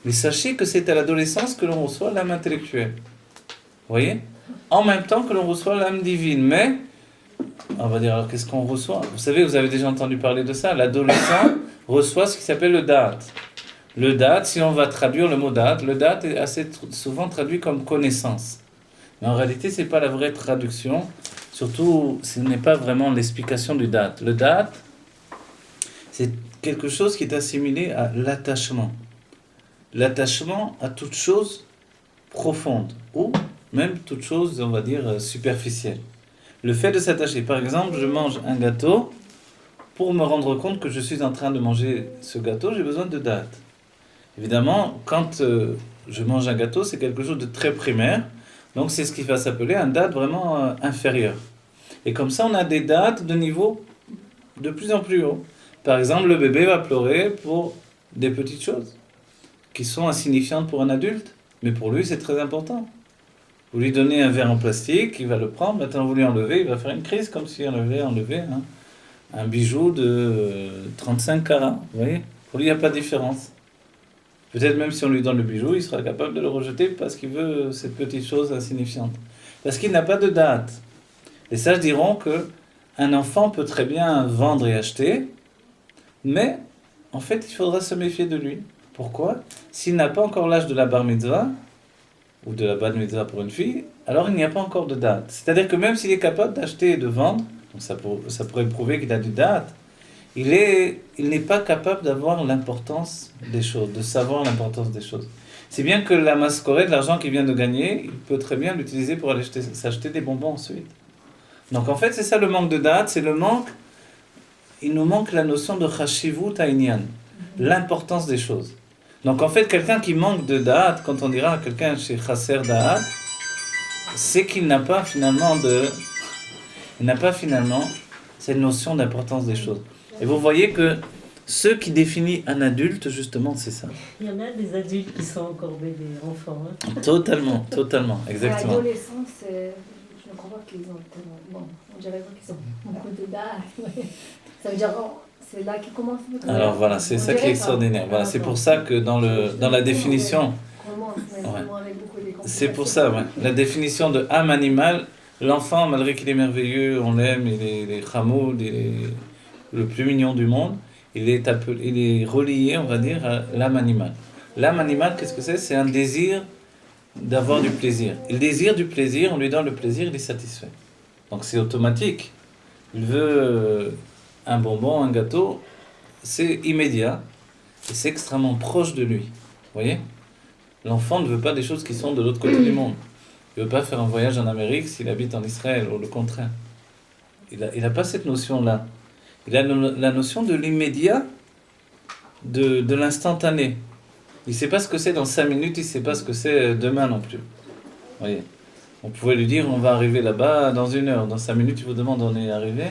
Mais sachez que c'est à l'adolescence que l'on reçoit l'âme intellectuelle. Vous voyez ? En même temps que l'on reçoit l'âme divine. Mais, on va dire, alors qu'est-ce qu'on reçoit ? Vous savez, vous avez déjà entendu parler de ça. L'adolescent reçoit ce qui s'appelle le da'at. Le date, si on va traduire le mot date, le date est assez souvent traduit comme connaissance. Mais en réalité, ce n'est pas la vraie traduction. Surtout, ce n'est pas vraiment l'explication du date. Le date, c'est quelque chose qui est assimilé à l'attachement. L'attachement à toute chose profonde ou même toute chose, on va dire, superficielle. Le fait de s'attacher. Par exemple, je mange un gâteau. Pour me rendre compte que je suis en train de manger ce gâteau, j'ai besoin de date. Évidemment, quand je mange un gâteau, c'est quelque chose de très primaire. Donc, c'est ce qui va s'appeler un date vraiment inférieur. Et comme ça, on a des dates de niveau de plus en plus haut. Par exemple, le bébé va pleurer pour des petites choses qui sont insignifiantes pour un adulte. Mais pour lui, c'est très important. Vous lui donnez un verre en plastique, il va le prendre. Maintenant, vous lui enlevez, il va faire une crise comme si on avait enlevé un bijou de 35 carats. Vous voyez ? Pour lui, il n'y a pas de différence. Peut-être même si on lui donne le bijou, il sera capable de le rejeter parce qu'il veut cette petite chose insignifiante. Parce qu'il n'a pas de date. Les sages diront que un enfant peut très bien vendre et acheter, mais en fait, il faudra se méfier de lui. Pourquoi ? S'il n'a pas encore l'âge de la bar mitzvah, ou de la bat mitzvah pour une fille, alors il n'y a pas encore de date. C'est-à-dire que même s'il est capable d'acheter et de vendre, donc ça pourrait prouver qu'il a du date, il n'est pas capable d'avoir l'importance des choses, de savoir l'importance des choses. C'est bien que la mascorette, l'argent qu'il vient de gagner, il peut très bien l'utiliser pour aller s'acheter des bonbons ensuite. Donc en fait, c'est ça le manque de date, c'est le manque, il nous manque la notion de chashivut ha'inyan, l'importance des choses. Donc en fait, quelqu'un qui manque de date, quand on dira à quelqu'un chez chasser da'at, c'est qu'il n'a pas finalement cette notion d'importance des choses. Et vous voyez que ce qui définit un adulte, justement, c'est ça.
Il y en a des adultes qui sont encore bébés, enfants. Hein.
Totalement, exactement.
L'adolescence, je ne crois pas qu'ils ont tellement... Bon, on dirait pas qu'ils ont beaucoup de date. Ça veut dire, c'est là qu'ils commencent.
Alors voilà, c'est ça qui est extraordinaire. Voilà, c'est pour ça que dans la définition... C'est pour ça, ouais. La définition de âme animale, l'enfant, malgré qu'il est merveilleux, on l'aime, il est chamoud, il est le plus mignon du monde, il est relié, on va dire, à l'âme animale. L'âme animale, qu'est-ce que c'est ? C'est un désir d'avoir du plaisir. Il désire du plaisir, on lui donne le plaisir, il est satisfait. Donc c'est automatique. Il veut un bonbon, un gâteau, c'est immédiat, et c'est extrêmement proche de lui. Vous voyez ? L'enfant ne veut pas des choses qui sont de l'autre côté du monde. Il ne veut pas faire un voyage en Amérique s'il habite en Israël, ou le contraire. Il n'a pas cette notion-là. Il a la notion de l'immédiat, de l'instantané. Il ne sait pas ce que c'est dans 5 minutes, il ne sait pas ce que c'est demain non plus. Vous voyez ? On pouvait lui dire, on va arriver là-bas dans 1 heure. Dans 5 minutes, il vous demande, on est arrivé ?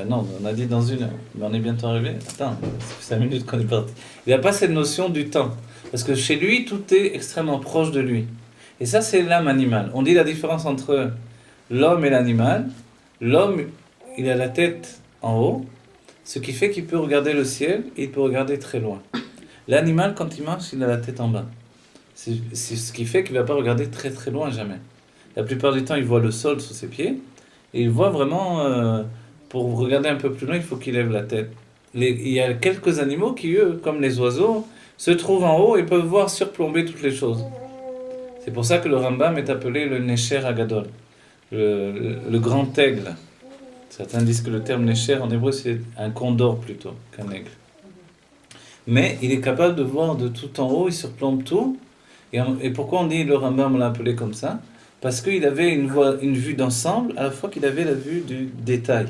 Non, on a dit dans 1 heure. Mais on est bientôt arrivé ? Attends, ça fait 5 minutes qu'on est parti. Il n'a pas cette notion du temps. Parce que chez lui, tout est extrêmement proche de lui. Et ça, c'est l'âme animale. On dit la différence entre l'homme et l'animal. L'homme, il a la tête en haut, ce qui fait qu'il peut regarder le ciel et il peut regarder très loin. L'animal, quand il marche, il a la tête en bas. C'est ce qui fait qu'il ne va pas regarder très très loin jamais. La plupart du temps, il voit le sol sous ses pieds et il voit vraiment, pour regarder un peu plus loin, il faut qu'il lève la tête. Il y a quelques animaux qui, eux, comme les oiseaux, se trouvent en haut et peuvent voir surplomber toutes les choses. C'est pour ça que le Rambam est appelé le Necher Agadol, le grand aigle. Certains disent que le terme Necher en hébreu c'est un condor plutôt qu'un aigle. Mais il est capable de voir de tout en haut, il surplombe tout. Et pourquoi on dit le Rambam, on l'a appelé comme ça ? Parce qu'il avait une vue d'ensemble, à la fois qu'il avait la vue du détail.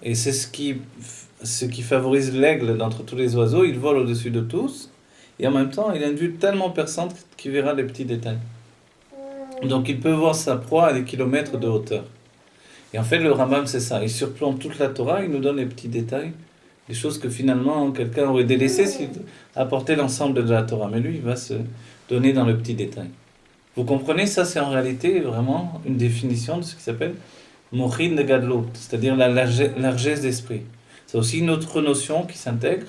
Et c'est ce qui favorise l'aigle d'entre tous les oiseaux, il vole au-dessus de tous. Et en même temps, il a une vue tellement perçante qu'il verra les petits détails. Donc il peut voir sa proie à des kilomètres de hauteur. Et en fait, le Rambam, c'est ça. Il surplombe toute la Torah, il nous donne les petits détails. Des choses que finalement, quelqu'un aurait délaissées s'il apportait l'ensemble de la Torah. Mais lui, il va se donner dans le petit détail. Vous comprenez, ça, c'est en réalité vraiment une définition de ce qui s'appelle Mochin de Gadlut, c'est-à-dire la largesse d'esprit. C'est aussi une autre notion qui s'intègre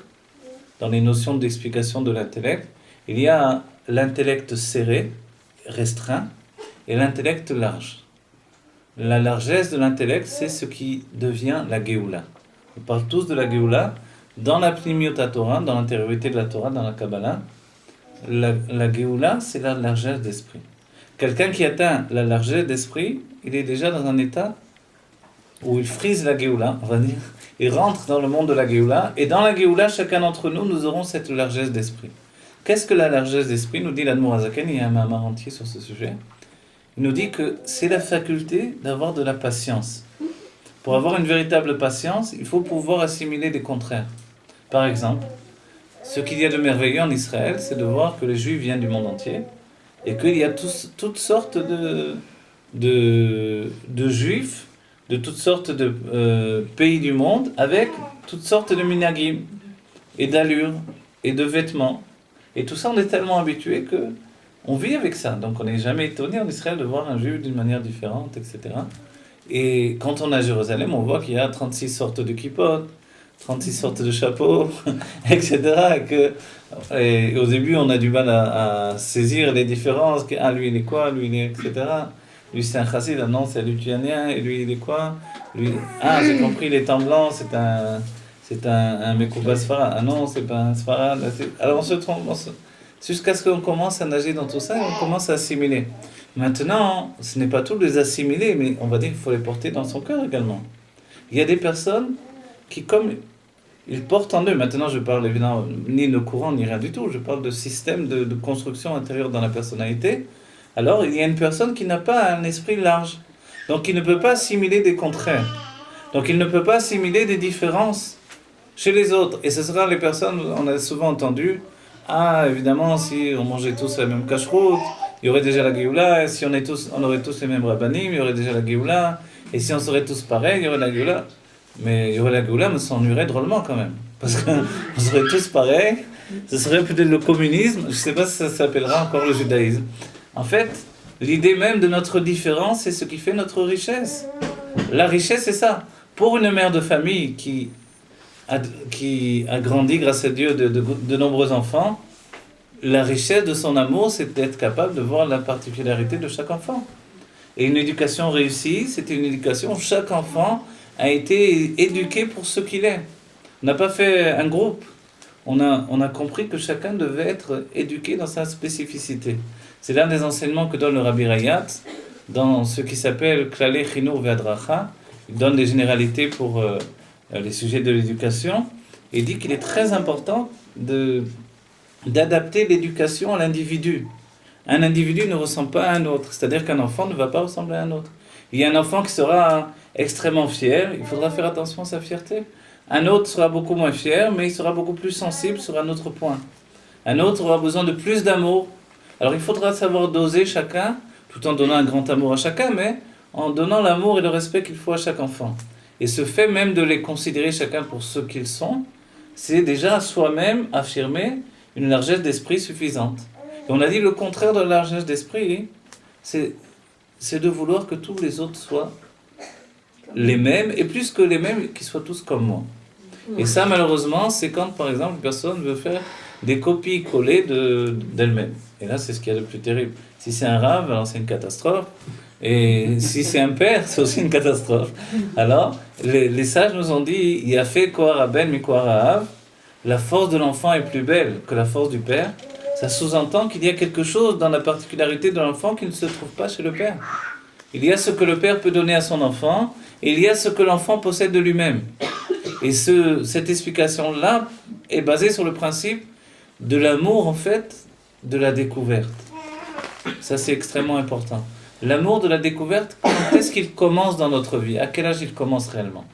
dans les notions d'explication de l'intellect. Il y a l'intellect serré, restreint, et l'intellect large. La largesse de l'intellect, c'est ce qui devient la Géoula. On parle tous de la Géoula, dans la Pnimiut Torah, dans l'intériorité de la Torah, dans la Kabbalah, la Géoula, c'est la largesse d'esprit. Quelqu'un qui atteint la largesse d'esprit, il est déjà dans un état où il frise la Géoula, on va dire. Il rentre dans le monde de la Géoula, et dans la Géoula, chacun d'entre nous, nous aurons cette largesse d'esprit. Qu'est-ce que la largesse d'esprit? Nous dit l'Admour Hazaken, il y a un mamar entier sur ce sujet. Il nous dit que c'est la faculté d'avoir de la patience. Pour avoir une véritable patience, il faut pouvoir assimiler des contraires. Par exemple, ce qu'il y a de merveilleux en Israël, c'est de voir que les Juifs viennent du monde entier, et qu'il y a toutes sortes de Juifs, de toutes sortes de pays du monde, avec toutes sortes de minagim, et d'allures, et de vêtements. Et tout ça, on est tellement habitué que on vit avec ça. Donc on n'est jamais étonné en Israël de voir un juif d'une manière différente, etc. Et quand on est à Jérusalem, on voit qu'il y a 36 sortes de kippot, 36 sortes de chapeaux, etc. Et au début, on a du mal à saisir les différences. Ah, lui, il est quoi? Lui, il est, etc. Lui, c'est un chassid. Ah non, c'est un lituanien. Et lui, il est quoi? Lui, ah, j'ai compris, il est en blanc. C'est un Mekouba Sfarad. Ah non, c'est pas un Sfarad. Alors on se trompe. Jusqu'à ce qu'on commence à nager dans tout ça et on commence à assimiler. Maintenant, ce n'est pas tout de les assimiler, mais on va dire qu'il faut les porter dans son cœur également. Il y a des personnes qui, comme ils portent en eux, maintenant je parle évidemment ni de courant ni rien du tout, je parle de système de construction intérieure dans la personnalité. Alors il y a une personne qui n'a pas un esprit large, donc il ne peut pas assimiler des contraires, donc il ne peut pas assimiler des différences chez les autres. Et ce sera les personnes, on a souvent entendu, ah évidemment si on mangeait tous la même cacheroute, il y aurait déjà la Géoula, et si on aurait tous les mêmes rabbanim, il y aurait déjà la Géoula, et si on serait tous pareils, il y aurait la Géoula. Mais il y aurait la Géoula, mais ça ennuierait drôlement quand même. Parce qu'on serait tous pareils, ce serait peut-être le communisme, je ne sais pas si ça s'appellera encore le judaïsme. En fait, l'idée même de notre différence, c'est ce qui fait notre richesse. La richesse, c'est ça. Pour une mère de famille qui a grandi grâce à Dieu de nombreux enfants, la richesse de son amour, c'est d'être capable de voir la particularité de chaque enfant. Et une éducation réussie, c'est une éducation où chaque enfant a été éduqué pour ce qu'il est. On n'a pas fait un groupe. On a compris que chacun devait être éduqué dans sa spécificité. C'est l'un des enseignements que donne le Rabbi Rayat dans ce qui s'appelle Klalei Chinur Ve'Adracha. Il donne des généralités pour les sujets de l'éducation. Et il dit qu'il est très important d'adapter l'éducation à l'individu. Un individu ne ressemble pas à un autre. C'est-à-dire qu'un enfant ne va pas ressembler à un autre. Il y a un enfant qui sera extrêmement fier, il faudra faire attention à sa fierté. Un autre sera beaucoup moins fier, mais il sera beaucoup plus sensible sur un autre point. Un autre aura besoin de plus d'amour. Alors il faudra savoir doser chacun, tout en donnant un grand amour à chacun, mais en donnant l'amour et le respect qu'il faut à chaque enfant. Et ce fait même de les considérer chacun pour ce qu'ils sont, c'est déjà à soi-même affirmer une largesse d'esprit suffisante. Et on a dit le contraire de la largesse d'esprit, c'est de vouloir que tous les autres soient les mêmes, et plus que les mêmes, qu'ils soient tous comme moi. Et ça, malheureusement, c'est quand, par exemple, une personne veut faire des copies collées d'elle-même. Et là, c'est ce qu'il y a de plus terrible. Si c'est un rave, alors c'est une catastrophe. Et si c'est un père, c'est aussi une catastrophe. Alors, les sages nous ont dit, il y a fait Kohar Ben mi Kohar Ha'av, la force de l'enfant est plus belle que la force du père. Ça sous-entend qu'il y a quelque chose dans la particularité de l'enfant qui ne se trouve pas chez le père. Il y a ce que le père peut donner à son enfant, et il y a ce que l'enfant possède de lui-même. Et cette explication-là est basée sur le principe de l'amour, en fait, de la découverte. Ça, c'est extrêmement important. L'amour de la découverte, quand est-ce qu'il commence dans notre vie? À quel âge il commence réellement?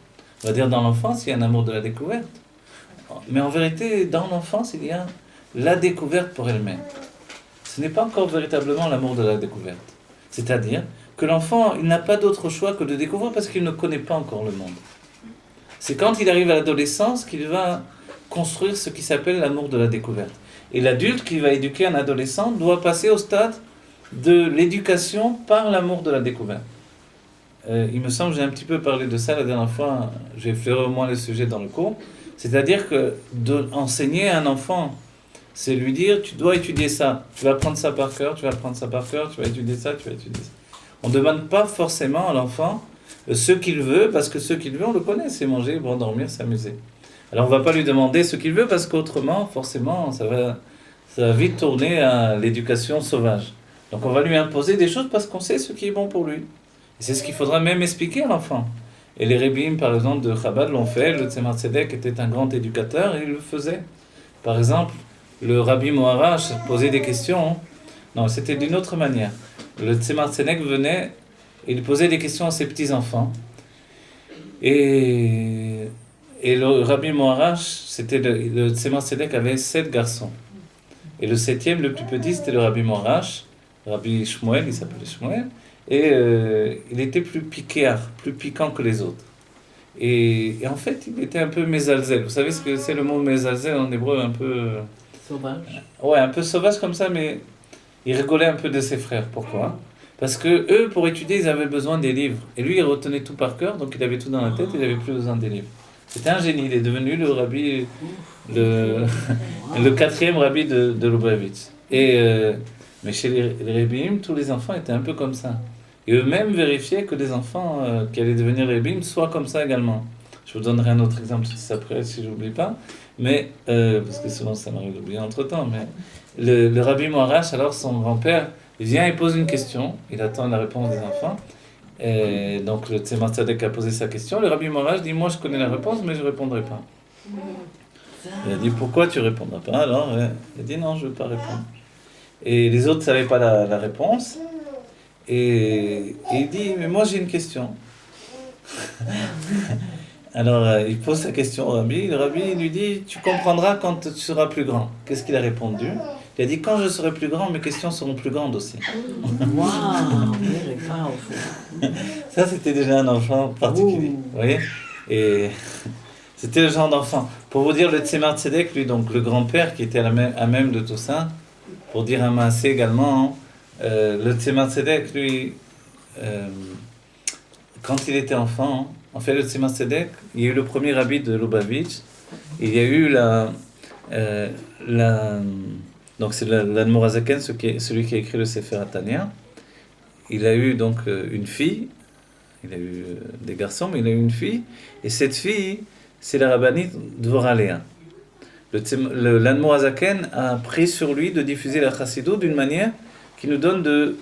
On va dire dans l'enfance, il y a un amour de la découverte. Mais en vérité, dans l'enfance, il y a la découverte pour elle-même. Ce n'est pas encore véritablement l'amour de la découverte. C'est-à-dire que l'enfant, il n'a pas d'autre choix que de découvrir parce qu'il ne connaît pas encore le monde. C'est quand il arrive à l'adolescence qu'il va construire ce qui s'appelle l'amour de la découverte. Et l'adulte qui va éduquer un adolescent doit passer au stade de l'éducation par l'amour de la découverte. Il me semble que j'ai un petit peu parlé de ça la dernière fois, j'ai effleuré au moins le sujet dans le cours. C'est-à-dire que d'enseigner à un enfant, c'est lui dire, tu dois étudier ça, tu vas apprendre ça par cœur, tu vas apprendre ça par cœur, tu vas étudier ça, tu vas étudier ça. On ne demande pas forcément à l'enfant ce qu'il veut, parce que ce qu'il veut, on le connaît, c'est manger, boire, dormir, s'amuser. Alors on ne va pas lui demander ce qu'il veut parce qu'autrement, forcément, ça va vite tourner à l'éducation sauvage. Donc on va lui imposer des choses parce qu'on sait ce qui est bon pour lui. Et c'est ce qu'il faudra même expliquer à l'enfant. Et les Rebbeim, par exemple, de Chabad l'ont fait. Le Tzemar Tzedek était un grand éducateur et il le faisait. Par exemple, le Rabbi Moharach posait des questions. Non, c'était d'une autre manière. Le Tzemar Tzedek venait et il posait des questions à ses petits-enfants. Et le Rabbi Moharach, le Tzemar Tzedek avait 7 garçons. Et le 7e, le plus petit, c'était le Rabbi Moharach, Rabbi Shmuel, il s'appelait Shmuel. Et il était plus piquant que les autres. Et en fait, il était un peu mésalzel. Vous savez ce que c'est le mot mésalzel en hébreu, un peu...
Sauvage.
Ouais, un peu sauvage comme ça, mais il rigolait un peu de ses frères. Pourquoi ? Parce que eux, pour étudier, ils avaient besoin des livres. Et lui, il retenait tout par cœur, donc il avait tout dans la tête, il n'avait plus besoin des livres. C'était un génie, il est devenu le rabbi, le 4e rabbi de Lubavitch. Mais chez les Rebbeim, tous les enfants étaient un peu comme ça. Et eux-mêmes vérifiaient que les enfants qui allaient devenir Rebbeim soient comme ça également. Je vous donnerai un autre exemple après, si je n'oublie pas. Mais, parce que souvent ça m'arrive d'oublier entre-temps. Mais le Rabbi Moharach, alors son grand-père, il vient et pose une question. Il attend la réponse des enfants. Et donc le Tzemar Tzedek a posé sa question. Le Rabbi Moharach dit, moi je connais la réponse, mais je ne répondrai pas. Il a dit, pourquoi tu ne répondras pas? Alors il a dit, non, je ne veux pas répondre. Et les autres ne savaient pas la réponse. Et il dit, mais moi j'ai une question. Alors il pose sa question au rabbi. Le rabbi lui dit, tu comprendras quand tu seras plus grand. Qu'est-ce qu'il a répondu? Il a dit, quand je serai plus grand, mes questions seront plus grandes aussi.
Waouh, very powerful.
Ça, c'était déjà un enfant particulier. Vous voyez? Et c'était le genre d'enfant. Pour vous dire, le Tzemar Tzedek, lui, donc le grand-père qui était à même de tout ça, pour dire un maasé également, le Tzemar Tzedek, lui, quand il était enfant, en fait, le Tzemar Tzedek, il y a eu le premier rabbi de Lubavitch, il y a eu donc c'est l'Admor HaZaken, celui qui a écrit le Sefer HaTanya. Il a eu donc une fille, il a eu des garçons, mais il a eu une fille, et cette fille, c'est la rabbinite Dvorah Léa. L'Admor HaZaken a pris sur lui de diffuser la chassidoute d'une manière qui nous donne de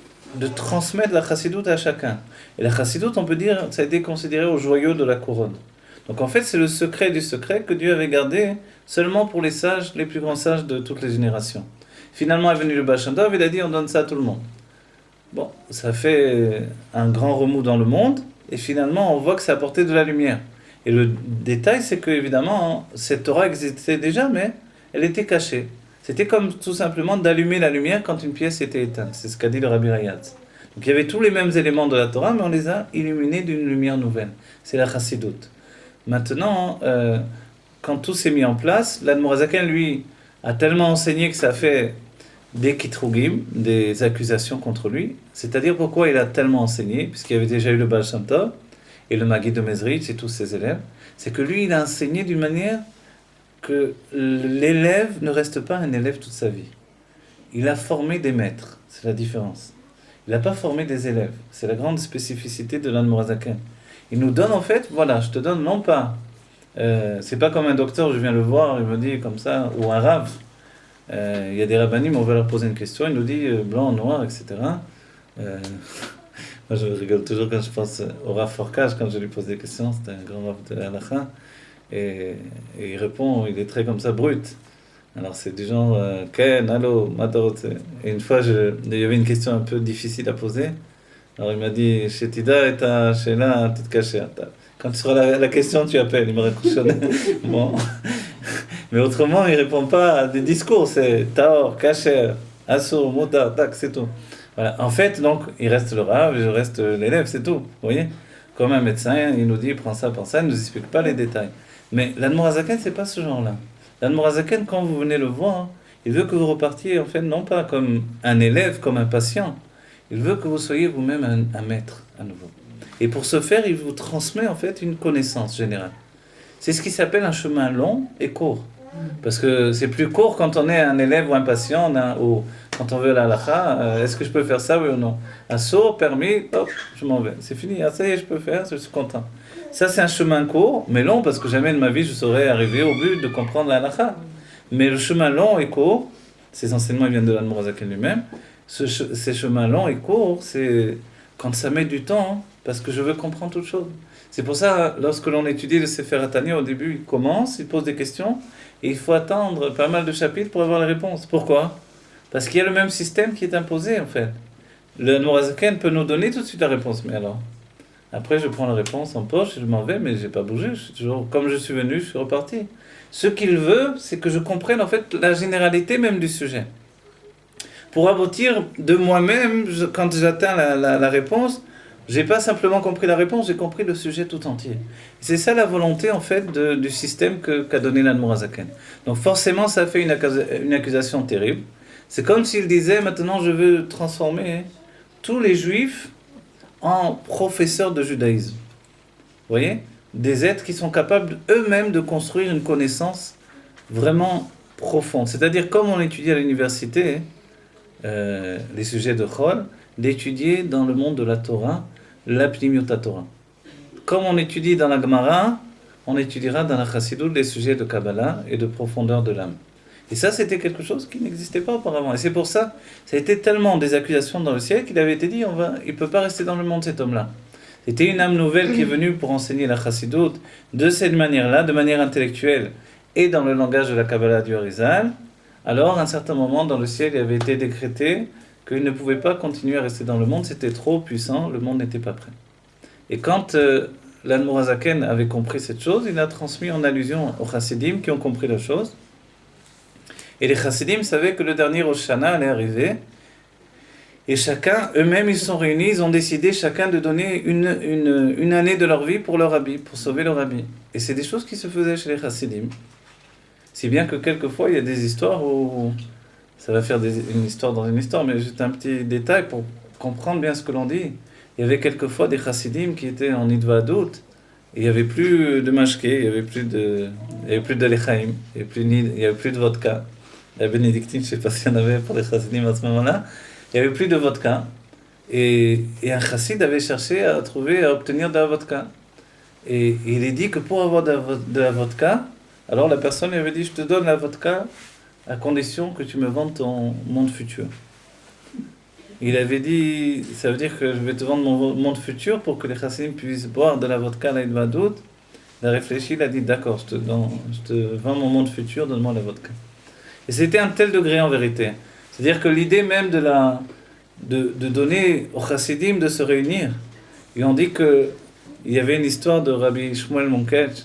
transmettre la chassidoute à chacun. Et la chassidoute, on peut dire, ça a été considéré au joyau de la couronne. Donc en fait, c'est le secret du secret que Dieu avait gardé seulement pour les sages, les plus grands sages de toutes les générations. Finalement est venu le Baal Shem Tov, il a dit on donne ça à tout le monde. Bon, ça fait un grand remous dans le monde, et finalement on voit que ça apportait de la lumière. Et le détail, c'est que évidemment, cette Torah existait déjà, mais elle était cachée. C'était comme tout simplement d'allumer la lumière quand une pièce était éteinte. C'est ce qu'a dit le Rabbi Rayatz. Donc il y avait tous les mêmes éléments de la Torah, mais on les a illuminés d'une lumière nouvelle. C'est la chassidoute. Maintenant, quand tout s'est mis en place, l'Admor HaZaken, lui, a tellement enseigné que ça fait des kitrugim, des accusations contre lui. C'est-à-dire pourquoi il a tellement enseigné, puisqu'il y avait déjà eu le Baal Shem Tov, et le Maggid de Mezrich et tous ses élèves, c'est que lui, il a enseigné d'une manière que l'élève ne reste pas un élève toute sa vie. Il a formé des maîtres, c'est la différence. Il n'a pas formé des élèves. C'est la grande spécificité de l'Admor HaZaken. Il nous donne en fait, voilà, je te donne non pas, c'est pas comme un docteur, je viens le voir, il me dit comme ça, ou un rav. Il y a des rabbinim, on va leur poser une question, il nous dit blanc, noir, etc. Moi je rigole toujours quand je pense au Rav Forkage, quand je lui pose des questions, c'est un grand rav de l'Halakha, et il répond, il est très comme ça, brut. Alors c'est du genre, Ken, allô, Matot. Et une fois, il y avait une question un peu difficile à poser. Alors il m'a dit, Shetida et ta Shela, tu te caches. Quand tu seras la question, tu appelles. Il m'a raccrochonné. Bon. Mais autrement, il ne répond pas à des discours. C'est Taor, Kacher, Assur, Motar, tac, c'est tout. Voilà. En fait, donc, il reste le Rav, je reste l'élève, c'est tout. Vous voyez? Comme un médecin, il nous dit, prends ça, il ne nous explique pas les détails. Mais l'Admor HaZaken, ce n'est pas ce genre-là. L'Admor HaZaken, quand vous venez le voir, il veut que vous repartiez, en fait, non pas comme un élève, comme un patient. Il veut que vous soyez vous-même un maître, à nouveau. Et pour ce faire, il vous transmet, en fait, une connaissance générale. C'est ce qui s'appelle un chemin long et court. Parce que c'est plus court quand on est un élève ou un patient, ou Quand on veut la halakha, est-ce que je peux faire ça, oui ou non? Assour, permis, hop, je m'en vais. C'est fini, ça y est, je peux faire, je suis content. Ça, c'est un chemin court, mais long, parce que jamais de ma vie, je saurais arriver au but de comprendre la halakha. Mais le chemin long et court, ces enseignements viennent de l'Admour HaZaken lui-même, ces chemins longs et courts, c'est quand ça met du temps, hein, parce que je veux comprendre toute chose. C'est pour ça, lorsque l'on étudie le Sefer HaTanya, au début, il commence, il pose des questions, et il faut attendre pas mal de chapitres pour avoir les réponses. Pourquoi? Parce qu'il y a le même système qui est imposé, en fait. Le Admour HaZaken peut nous donner tout de suite la réponse, mais alors, après je prends la réponse en poche, je m'en vais, mais je n'ai pas bougé, je suis toujours, comme je suis venu, je suis reparti. Ce qu'il veut, c'est que je comprenne, en fait, la généralité même du sujet. Pour aboutir de moi-même, quand j'atteins la réponse, j'ai pas simplement compris la réponse, j'ai compris le sujet tout entier. C'est ça la volonté en fait du système qu'a donné l'Admour HaZaken. Donc forcément, ça fait une accusation terrible. C'est comme s'il disait maintenant je veux transformer tous les juifs en professeurs de judaïsme. Vous voyez? Des êtres qui sont capables eux-mêmes de construire une connaissance vraiment profonde. C'est-à-dire comme on étudie à l'université les sujets de Chol, d'étudier dans le monde de la Torah, la Pnimiut Torah. Comme on étudie dans la Gemara, on étudiera dans la Chassidut les sujets de Kabbalah et de profondeur de l'âme. Et ça, c'était quelque chose qui n'existait pas auparavant. Et c'est pour ça, ça a été tellement des accusations dans le ciel qu'il avait été dit, il ne peut pas rester dans le monde cet homme-là. C'était une âme nouvelle qui est venue pour enseigner la Chassidut de cette manière-là, de manière intellectuelle et dans le langage de la Kabbalah du Harizal. Alors, à un certain moment, dans le ciel, il avait été décrété qu'il ne pouvait pas continuer à rester dans le monde, c'était trop puissant, le monde n'était pas prêt. Et quand l'Admour HaZaken avait compris cette chose, il a transmis en allusion aux Chassidim qui ont compris la chose. Et les Chassidim savaient que le dernier Rosh Hashanah allait arriver. Et chacun, eux-mêmes, ils sont réunis, ils ont décidé chacun de donner une année de leur vie pour leur rabbi, pour sauver leur rabbi. Et c'est des choses qui se faisaient chez les Chassidim. Si bien que quelquefois, il y a des histoires où... Ça va faire une histoire dans une histoire, mais juste un petit détail pour comprendre bien ce que l'on dit. Il y avait quelquefois des chassidim qui étaient en Idvadut, et il n'y avait plus de mashké, il n'y avait plus de lechaim, il n'y avait plus de vodka. La bénédictine, je ne sais pas s'il y en avait pour les chassidim à ce moment-là, il n'y avait plus de vodka. Et un chassid avait cherché à obtenir de la vodka. Et il est dit que pour avoir de la vodka, alors la personne lui avait dit, je te donne la vodka, à condition que tu me vendes ton monde futur. Il avait dit, ça veut dire que je vais te vendre mon monde futur pour que les chassidim puissent boire de la vodka à l'Idvadut. Il a réfléchi, il a dit, d'accord, je te vends mon monde futur, donne-moi la vodka. Et c'était un tel degré en vérité. C'est-à-dire que l'idée même de donner aux chassidim de se réunir, ils ont dit qu'il y avait une histoire de Rabbi Shmuel Monketch.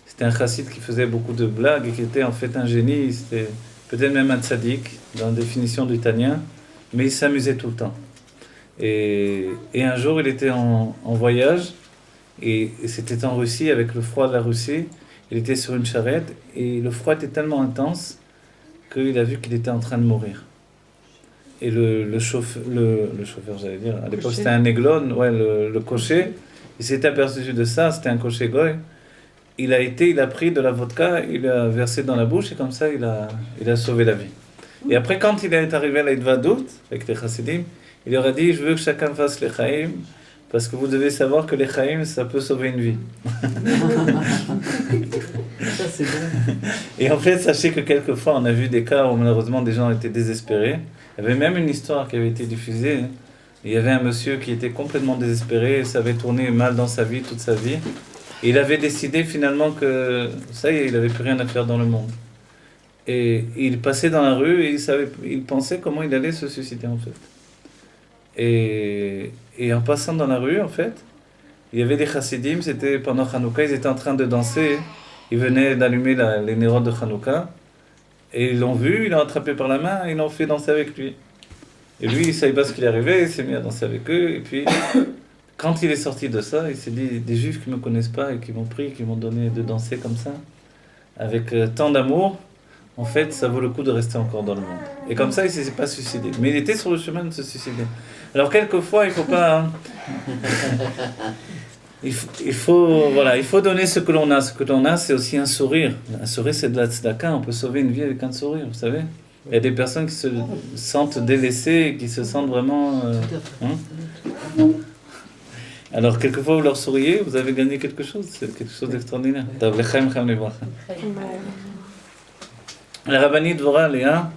C'était un chassid qui faisait beaucoup de blagues et qui était en fait un génie, c'était peut-être même un tzaddik dans la définition du Tanya, mais il s'amusait tout le temps. Et un jour, il était en voyage, et c'était en Russie, avec le froid de la Russie. Il était sur une charrette, et le froid était tellement intense qu'il a vu qu'il était en train de mourir. Et le chauffeur, j'allais dire, à l'époque c'était un aiglon, ouais, le cocher, il s'était aperçu de ça, c'était un cocher goy. Il a pris de la vodka, il l'a versé dans la bouche et comme ça il a sauvé la vie. Et après quand il est arrivé à l'Idvadut, avec les chassidim, il leur a dit, je veux que chacun fasse les chaim, parce que vous devez savoir que les chaim, ça peut sauver une vie.
Ça c'est bon.
Et en fait, sachez que quelquefois on a vu des cas où malheureusement des gens étaient désespérés. Il y avait même une histoire qui avait été diffusée. Il y avait un monsieur qui était complètement désespéré, ça avait tourné mal dans sa vie, toute sa vie. Il avait décidé finalement que ça y est, il n'avait plus rien à faire dans le monde. Et il passait dans la rue et il pensait comment il allait se suicider en fait. Et en passant dans la rue en fait, il y avait des chassidim, c'était pendant Hanouka, ils étaient en train de danser, ils venaient d'allumer les nérodes de Hanouka, et ils l'ont vu, ils l'ont attrapé par la main, et ils l'ont fait danser avec lui. Et lui, il ne savait pas ce qu'il arrivait, il s'est mis à danser avec eux, et puis... Quand il est sorti de ça, il s'est dit, des juifs qui ne me connaissent pas et qui m'ont pris, qui m'ont donné de danser comme ça, avec tant d'amour, en fait, ça vaut le coup de rester encore dans le monde. Et comme ça, il ne s'est pas suicidé. Mais il était sur le chemin de se suicider. Alors, quelquefois, il ne faut pas... il faut donner ce que l'on a. Ce que l'on a, c'est aussi un sourire. Un sourire, c'est de la tzedaka. On peut sauver une vie avec un sourire, vous savez. Il y a des personnes qui se sentent délaissées et qui se sentent vraiment...
Tout à fait.
hein. Alors, quelquefois, vous leur souriez, vous avez gagné quelque chose. C'est quelque chose d'extraordinaire. Tav lechem chem livracha. La rabbinite Dvorah Léa,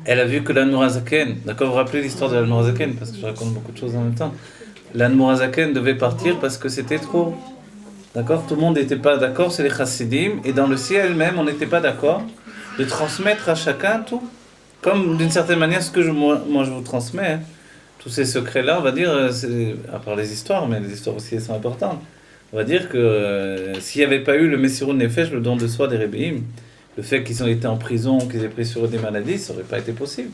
elle a vu que l'Admorazaken, d'accord, vous vous rappelez l'histoire de l'Admorazaken, parce que je raconte beaucoup de choses en même temps. L'Admorazaken devait partir parce que c'était trop. D'accord, tout le monde n'était pas d'accord, c'est les chassidim, et dans le ciel même, on n'était pas d'accord de transmettre à chacun tout. Comme d'une certaine manière, ce que moi je vous transmets, hein, tous ces secrets-là, on va dire, à part les histoires, mais les histoires aussi elles sont importantes. On va dire que s'il n'y avait pas eu le Messirut Nefesh, le don de soi des Rebbeim, le fait qu'ils ont été en prison, qu'ils aient pris sur eux des maladies, ça n'aurait pas été possible.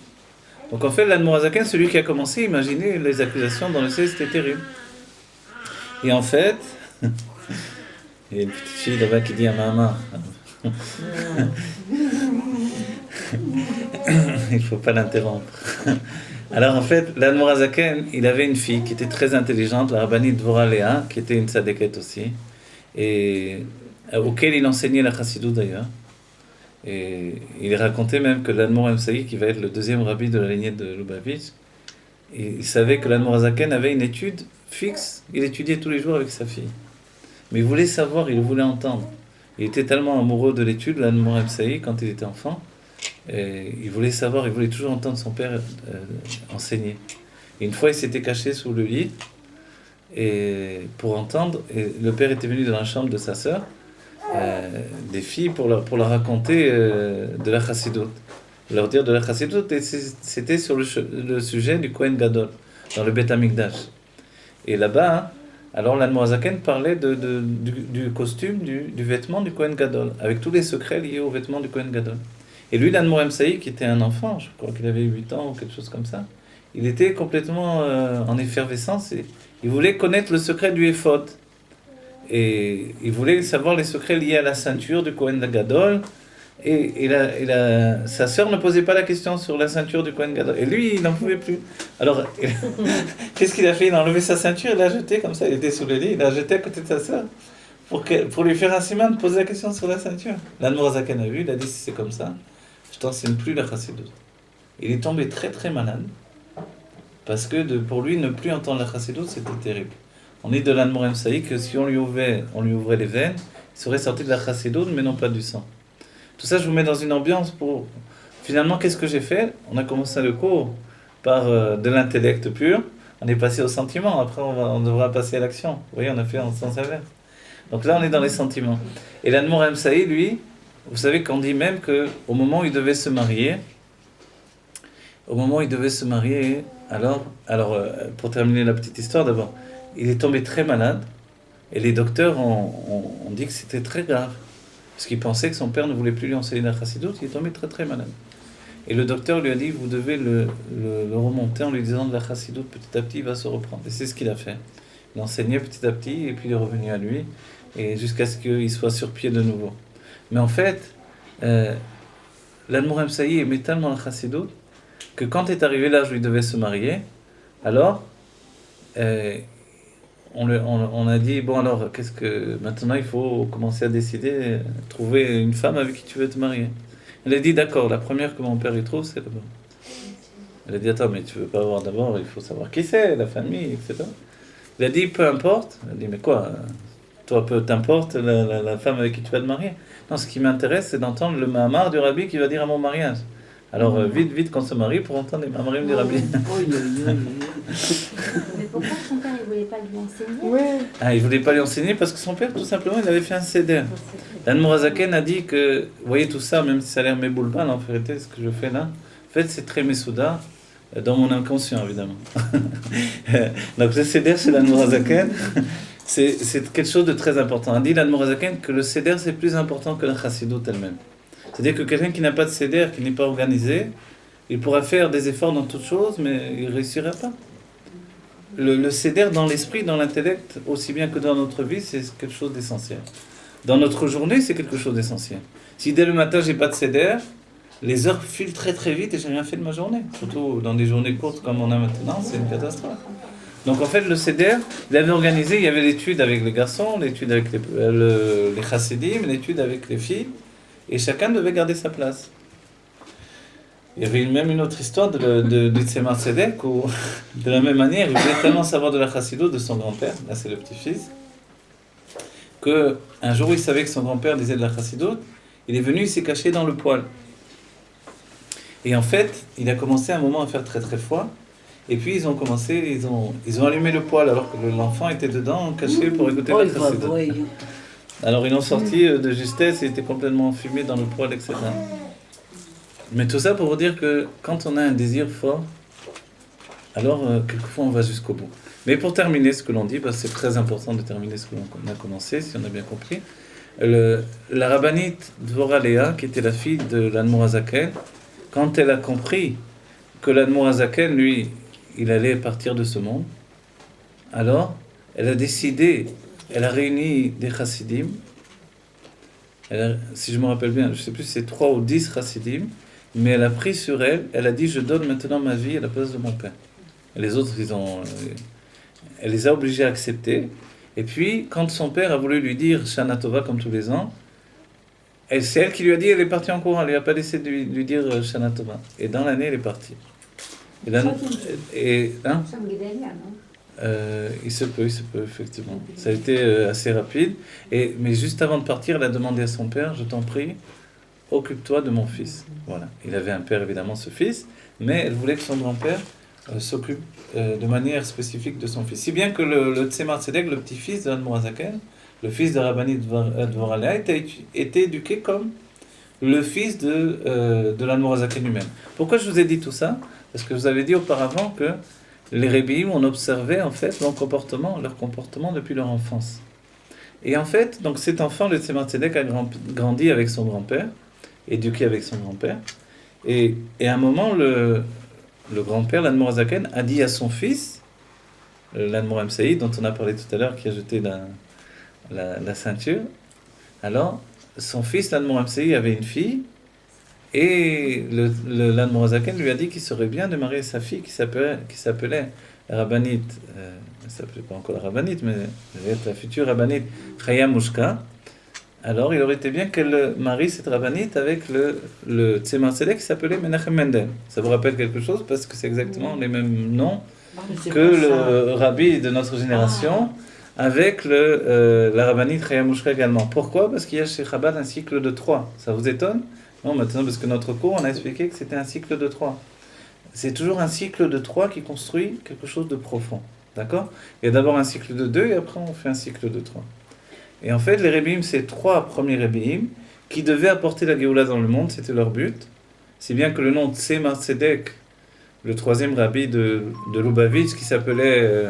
Donc en fait, l'Admorazaken, celui qui a commencé, imaginez les accusations dans le ciel, c'était terrible. Et en fait, il y a une petite fille là-bas qui dit à maman, il ne faut pas l'interrompre. Alors en fait, l'Admorazaken, il avait une fille qui était très intelligente, la rabbinite Dvorah Léa, qui était une tzadékette aussi, et auquel il enseignait la chassidut d'ailleurs. Et il racontait même que l'Admor Emsaï, qui va être le deuxième rabbi de la lignée de Lubavitch, il savait que l'Admorazaken avait une étude fixe, il étudiait tous les jours avec sa fille. Mais il voulait savoir, il voulait entendre. Il était tellement amoureux de l'étude, l'Admor Emsaï, quand il était enfant, et il voulait savoir, il voulait toujours entendre son père enseigner. Et une fois, il s'était caché sous le lit et pour entendre, et le père était venu dans la chambre de sa sœur, des filles pour leur raconter de la chassidut, leur dire de la chassidut, et c'était sur le sujet du Kohen Gadol, dans le Beth Amikdash. Et là-bas, alors l'Admorazaken parlait du costume, du vêtement du Kohen Gadol, avec tous les secrets liés au vêtement du Kohen Gadol. Et lui, l'Admor Emsaï, qui était un enfant, je crois qu'il avait 8 ans ou quelque chose comme ça, il était complètement en effervescence, et il voulait connaître le secret du éphod. Et il voulait savoir les secrets liés à la ceinture du Kohen Gadol. Et sa sœur ne posait pas la question sur la ceinture du Kohen Gadol. Et lui, il n'en pouvait plus. Alors, qu'est-ce qu'il a fait? Il a enlevé sa ceinture, il l'a jetée comme ça, il était sous le lit, il l'a jetée à côté de sa sœur pour lui faire un siman de poser la question sur la ceinture. L'Admorazaken a vu, il a dit si c'est comme ça, je t'enseigne plus la chassidut. Il est tombé très très malade parce que pour lui, ne plus entendre la chassidut, c'était terrible. On dit de l'Admor Emsaï que si on lui ouvrait les veines, il serait sorti de la chassidut, mais non pas du sang. Tout ça, je vous mets dans une ambiance pour... Finalement, qu'est-ce que j'ai fait? On a commencé le cours par de l'intellect pur, on est passé au sentiment, après on devra passer à l'action. Vous voyez, on a fait en sens inverse. Donc là, on est dans les sentiments. Et l'Admor Emsaï, lui, vous savez qu'on dit même qu'au moment où il devait se marier, alors pour terminer la petite histoire d'abord, il est tombé très malade, et les docteurs ont dit que c'était très grave, parce qu'il pensait que son père ne voulait plus lui enseigner la chassidut, il est tombé très très malade. Et le docteur lui a dit, vous devez le remonter en lui disant de la chassidut, petit à petit il va se reprendre. Et c'est ce qu'il a fait. Il enseignait petit à petit, et puis il est revenu à lui, et jusqu'à ce qu'il soit sur pied de nouveau. Mais en fait, l'Admor Emsaï aimait tellement la chassidut, que quand est arrivé l'âge où il devait se marier, alors... on a dit, bon alors, maintenant il faut commencer à décider, trouver une femme avec qui tu veux te marier. Elle a dit, d'accord, la première que mon père y trouve, c'est là-bas. Elle a dit, attends, mais tu veux pas voir d'abord, il faut savoir qui c'est, la famille, etc. Il a dit, peu importe. Elle a dit, mais quoi, toi, peu t'importe la femme avec qui tu vas te marier? Non, ce qui m'intéresse, c'est d'entendre le mahamar du rabbi qui va dire à mon mariage. Alors, vite qu'on se marie pour entendre les mahamarim du rabbi.
Mais pourquoi son père ne voulait pas lui enseigner?
Ouais.
Ah, il voulait pas lui enseigner parce que son père, tout simplement, il avait fait un seder. L'Admorazaken a dit que, vous voyez tout ça, même si ça a l'air méboulbal, en vérité, ce que je fais là, en fait, c'est très mesouda, dans mon inconscient, évidemment. Donc, le seder chez l'Admorazaken, c'est quelque chose de très important. On dit l'Admorazaken que le seder, c'est plus important que la chassidut elle-même. C'est-à-dire que quelqu'un qui n'a pas de seder, qui n'est pas organisé, il pourra faire des efforts dans toutes choses, mais il ne réussira pas. Le seder dans l'esprit, dans l'intellect, aussi bien que dans notre vie, c'est quelque chose d'essentiel. Dans notre journée, c'est quelque chose d'essentiel. Si dès le matin, j'ai pas de seder, les heures filent très très vite et j'ai rien fait de ma journée. Surtout dans des journées courtes comme on a maintenant, c'est une catastrophe. Donc en fait, le seder, il avait organisé, il y avait l'étude avec les garçons, l'étude avec les chassidim, l'étude avec les filles, et chacun devait garder sa place. Il y avait même une autre histoire du Tzemar Tzedek où, de la même manière, il voulait tellement savoir de la Chassidut de son grand-père, là c'est le petit-fils, qu'un jour il savait que son grand-père disait de la Chassidut, il est venu, il s'est caché dans le poêle. Et en fait, il a commencé un moment à faire très très froid, et puis ils ont allumé le poêle alors que l'enfant était dedans, caché pour écouter la Chassidut. Alors ils l'ont sorti de justesse, il était complètement enfumé dans le poêle, etc. Mais tout ça pour vous dire que quand on a un désir fort, alors quelquefois on va jusqu'au bout. Mais pour terminer ce que l'on dit, parce que c'est très important de terminer ce que l'on a commencé, si on a bien compris, la rabbinite Dvorah Léa, qui était la fille de l'Admour HaZaken, quand elle a compris que l'Admour HaZaken, lui, il allait partir de ce monde, alors elle a décidé, elle a réuni des chassidim, si je me rappelle bien, je ne sais plus si c'est 3 ou 10 chassidim, mais elle a pris sur elle, elle a dit je donne maintenant ma vie à la place de mon père. Et les autres, elle les a obligés à accepter. Et puis, quand son père a voulu lui dire Shana Tova comme tous les ans, c'est elle qui lui a dit, elle est partie en courant, elle lui a pas laissé de lui dire Shana Tova. Et dans l'année, elle est partie. Il se peut, effectivement. Ça a été assez rapide. Mais juste avant de partir, elle a demandé à son père, je t'en prie, occupe-toi de mon fils. Voilà. Il avait un père, évidemment, ce fils, mais elle voulait que son grand-père s'occupe de manière spécifique de son fils. Si bien que le Tzemar Tzedek, le petit-fils de l'Admour HaZaken, le fils de Rabbanit Dvorah Léa, était éduqué comme le fils de l'Admour HaZaken lui-même. Pourquoi je vous ai dit tout ça? Parce que vous avez dit auparavant que les Rebbeim, on observait en fait leur comportement depuis leur enfance. Et en fait, donc cet enfant, le Tzemar Tzedek, a grandi avec son grand-père, éduqué avec son grand-père. Et à un moment, le grand-père, l'Admour HaZaken, a dit à son fils, l'Admour Amsaï, dont on a parlé tout à l'heure, qui a jeté la ceinture, alors, son fils, l'Admour Amsaï, avait une fille, et l'Admour HaZaken lui a dit qu'il serait bien de marier sa fille qui s'appelait la rabbinite, elle ne s'appelait pas encore la rabbinite, mais la future rabbinite Chaya Mushka. Alors il aurait été bien qu'elle marie cette rabbinite avec le Tzemar Tzedek qui s'appelait Menachem Mendel. Ça vous rappelle quelque chose parce que c'est exactement les mêmes noms que le rabbi de notre génération avec la rabbinite Chaya Mushka également. Pourquoi? Parce qu'il y a chez Chabad un cycle de 3. Ça vous étonne? Non, maintenant, parce que notre cours, on a expliqué que c'était un cycle de 3. C'est toujours un cycle de 3 qui construit quelque chose de profond. D'accord? Il y a d'abord un cycle de 2 et après on fait un cycle de 3. Et en fait, les Rebbeim, c'est 3 premiers Rebbeim qui devaient apporter la Géoula dans le monde, c'était leur but. Si bien que le nom de Tzemar Tzedek, le 3e rabbi de Lubavitch, qui s'appelait...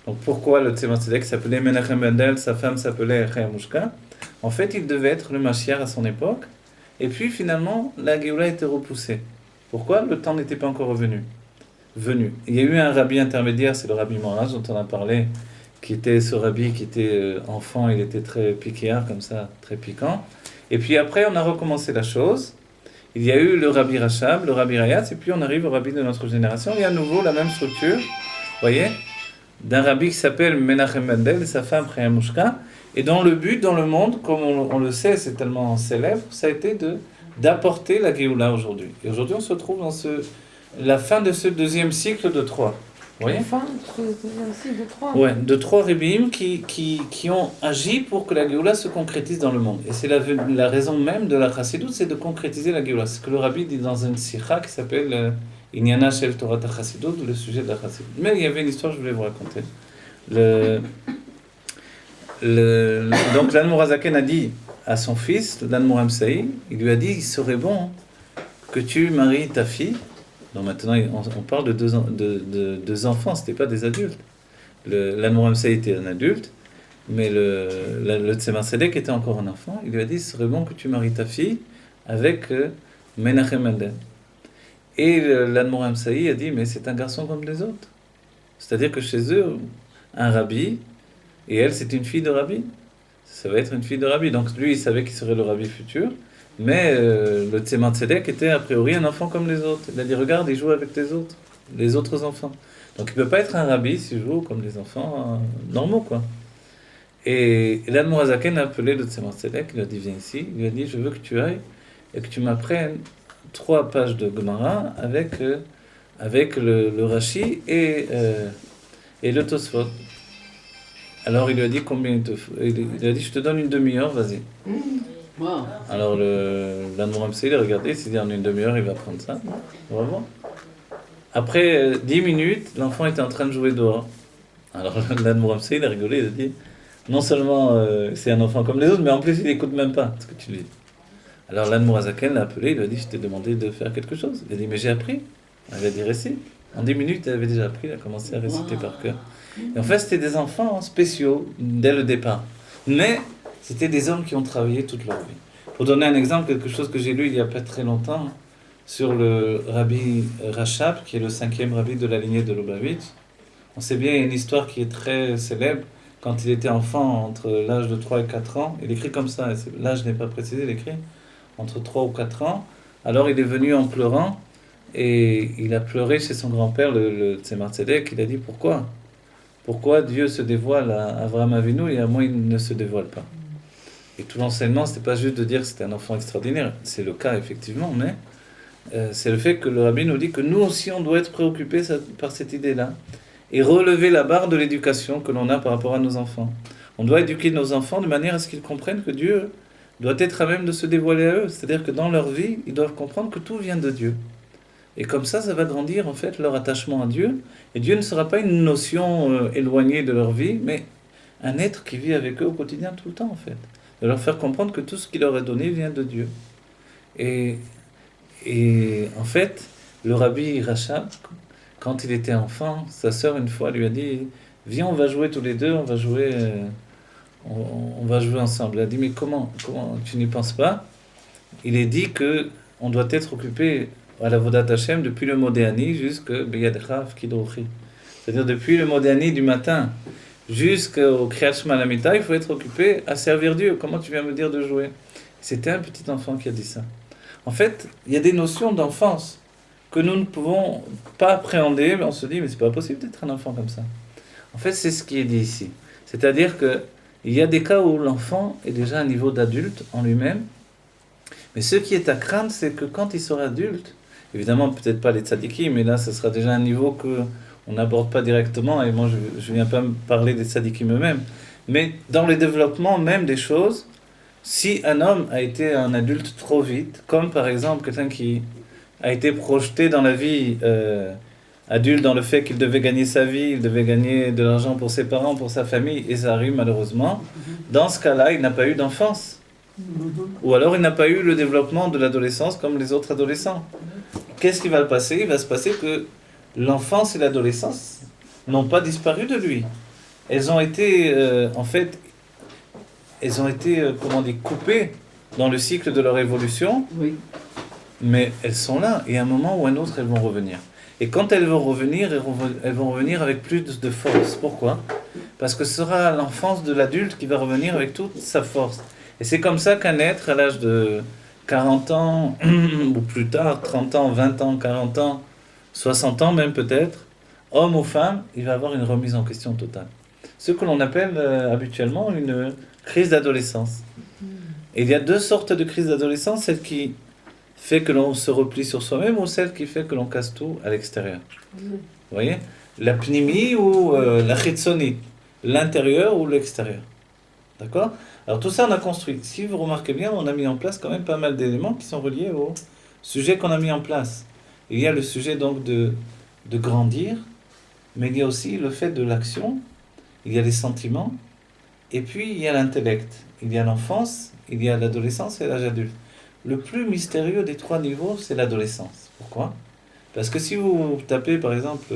donc pourquoi le Tzemar Tzedek s'appelait Menachem Mendel, sa femme s'appelait Chaya Mushka. En fait, il devait être le Mashiach à son époque. Et puis finalement, la Géoula a été repoussée. Pourquoi? Le temps n'était pas encore venu. Il y a eu un rabbi intermédiaire, c'est le rabbi Moraz dont on a parlé, qui était ce rabbi qui était enfant, il était très piquéard comme ça, très piquant. Et puis après, on a recommencé la chose. Il y a eu le rabbi Rachab, le rabbi Rayatz, et puis on arrive au rabbi de notre génération. Il y a à nouveau la même structure, vous voyez, d'un rabbi qui s'appelle Menachem Mendel et sa femme Chaya Mushka. Et dont le but dans le monde, comme on le sait, c'est tellement célèbre, ça a été d'apporter la Géoula aujourd'hui. Et aujourd'hui, on se trouve dans la fin de ce 2e cycle de 3. Vous voyez?
La fin de cycle de 3.
Ouais, de 3 Rebbeim qui ont agi pour que la Géoula se concrétise dans le monde. Et c'est la raison même de la Chassidut, c'est de concrétiser la Géoula. C'est ce que le rabbi dit dans une sikha qui s'appelle Inyana Shel Torah Chassidut, le sujet de la Chassidut. Mais il y avait une histoire que je voulais vous raconter. Donc l'Admour HaZaken a dit à son fils, l'Admour Amsaï, il lui a dit, il serait bon que tu maries ta fille. Donc maintenant, on parle de deux enfants, ce n'était pas des adultes. L'Admour Amsaï était un adulte, mais le Tzemar Tzedek était encore un enfant. Il lui a dit, il serait bon que tu maries ta fille avec Menachem Mendel. Et l'Admour Amsaï a dit, mais c'est un garçon comme les autres. C'est-à-dire que chez eux, un rabbi, et elle, c'est une fille de rabbi. Ça va être une fille de rabbi. Donc lui, il savait qu'il serait le rabbi futur. Mais le Tzemar Tzedek était a priori un enfant comme les autres. Il a dit, regarde, il joue avec les autres enfants. Donc il ne peut pas être un rabbi s'il joue comme les enfants normaux, quoi. Et l'Admour HaZaken a appelé le Tzemar Tzedek, il lui a dit, viens ici. Il lui a dit, je veux que tu ailles et que tu m'apprennes 3 pages de Gemara avec le Rashi et le Tosfot. Alors il lui a dit combien il te faut. Il a dit je te donne une demi-heure, vas-y.
Wow.
Alors l'Anmoramsé, il a regardé, il s'est dit en une demi-heure il va prendre ça. Vraiment. Après 10 minutes, l'enfant était en train de jouer dehors. Alors l'Anmoramsé, il a rigolé, il a dit non seulement c'est un enfant comme les autres, mais en plus il n'écoute même pas ce que tu lui dis. Alors l'Anmorazaken l'a appelé, il lui a dit je t'ai demandé de faire quelque chose. Il a dit mais j'ai appris. Il a dit récite. En 10 minutes, il avait déjà appris, il a commencé à réciter par cœur. Et en fait, c'était des enfants spéciaux dès le départ. Mais c'était des hommes qui ont travaillé toute leur vie. Pour donner un exemple, quelque chose que j'ai lu il n'y a pas très longtemps, sur le rabbi Rachab, qui est le 5e rabbi de la lignée de Lubavitch. On sait bien, il y a une histoire qui est très célèbre. Quand il était enfant, entre l'âge de 3 et 4 ans, il écrit comme ça, l'âge n'est pas précisé, il écrit entre 3 ou 4 ans. Alors il est venu en pleurant, et il a pleuré chez son grand-père, le Tzemar Tzedek. Il a dit pourquoi Dieu se dévoile à Avraham Avinu et à moi il ne se dévoile pas. Et tout l'enseignement, c'était pas juste de dire que c'était un enfant extraordinaire, c'est le cas effectivement, mais c'est le fait que le rabbi nous dit que nous aussi on doit être préoccupés par cette idée-là et relever la barre de l'éducation que l'on a par rapport à nos enfants. On doit éduquer nos enfants de manière à ce qu'ils comprennent que Dieu doit être à même de se dévoiler à eux, c'est-à-dire que dans leur vie, ils doivent comprendre que tout vient de Dieu. Et comme ça va grandir en fait leur attachement à Dieu. Et Dieu ne sera pas une notion éloignée de leur vie, mais un être qui vit avec eux au quotidien tout le temps en fait. De leur faire comprendre que tout ce qu'il leur a donné vient de Dieu. Et en fait, le rabbi Rachab, quand il était enfant, sa sœur une fois lui a dit « Viens, on va jouer tous les deux, on va jouer ensemble. » Elle a dit « Mais comment tu n'y penses pas ?» Il est dit qu'on doit être occupé à la Vodat Hashem depuis le Modéani jusqu'au Beyadchav Kidrochi. C'est-à-dire depuis le Modéani du matin jusqu'au Kriyat Shema Lamita, il faut être occupé à servir Dieu. Comment tu viens me dire de jouer? C'était un petit enfant qui a dit ça. En fait, il y a des notions d'enfance que nous ne pouvons pas appréhender, mais on se dit, mais c'est pas possible d'être un enfant comme ça. En fait, c'est ce qui est dit ici. C'est-à-dire qu'il y a des cas où l'enfant est déjà à un niveau d'adulte en lui-même, mais ce qui est à craindre, c'est que quand il sera adulte, évidemment, peut-être pas les tzadikim, mais là, ce sera déjà un niveau qu'on n'aborde pas directement, et moi, je ne viens pas me parler des tzadikim eux-mêmes, mais dans le développement même des choses, si un homme a été un adulte trop vite, comme par exemple quelqu'un qui a été projeté dans la vie adulte, dans le fait qu'il devait gagner sa vie, il devait gagner de l'argent pour ses parents, pour sa famille, et ça arrive malheureusement, dans ce cas-là, il n'a pas eu d'enfance. Ou alors il n'a pas eu le développement de l'adolescence comme les autres adolescents. Qu'est-ce qui va se passer? Il va se passer que l'enfance et l'adolescence n'ont pas disparu de lui. Elles ont été, coupées dans le cycle de leur évolution,
Oui.
mais elles sont là, et à un moment ou à un autre, elles vont revenir. Et quand elles vont revenir, elles vont revenir avec plus de force. Pourquoi? Parce que ce sera l'enfance de l'adulte qui va revenir avec toute sa force. Et c'est comme ça qu'un être, à l'âge de 40 ans, ou plus tard, 30 ans, 20 ans, 40 ans, 60 ans même peut-être, homme ou femme, il va avoir une remise en question totale. Ce que l'on appelle habituellement une crise d'adolescence. Et il y a deux sortes de crises d'adolescence, celle qui fait que l'on se replie sur soi-même ou celle qui fait que l'on casse tout à l'extérieur. Vous voyez? La pnimi ou la chitsoni, l'intérieur ou l'extérieur. D'accord? Alors tout ça on a construit. Si vous remarquez bien, on a mis en place quand même pas mal d'éléments qui sont reliés au sujet qu'on a mis en place. Il y a le sujet donc de grandir, mais il y a aussi le fait de l'action, il y a les sentiments, et puis il y a l'intellect. Il y a l'enfance, il y a l'adolescence et l'âge adulte. Le plus mystérieux des trois niveaux, c'est l'adolescence. Pourquoi? Parce que si vous tapez par exemple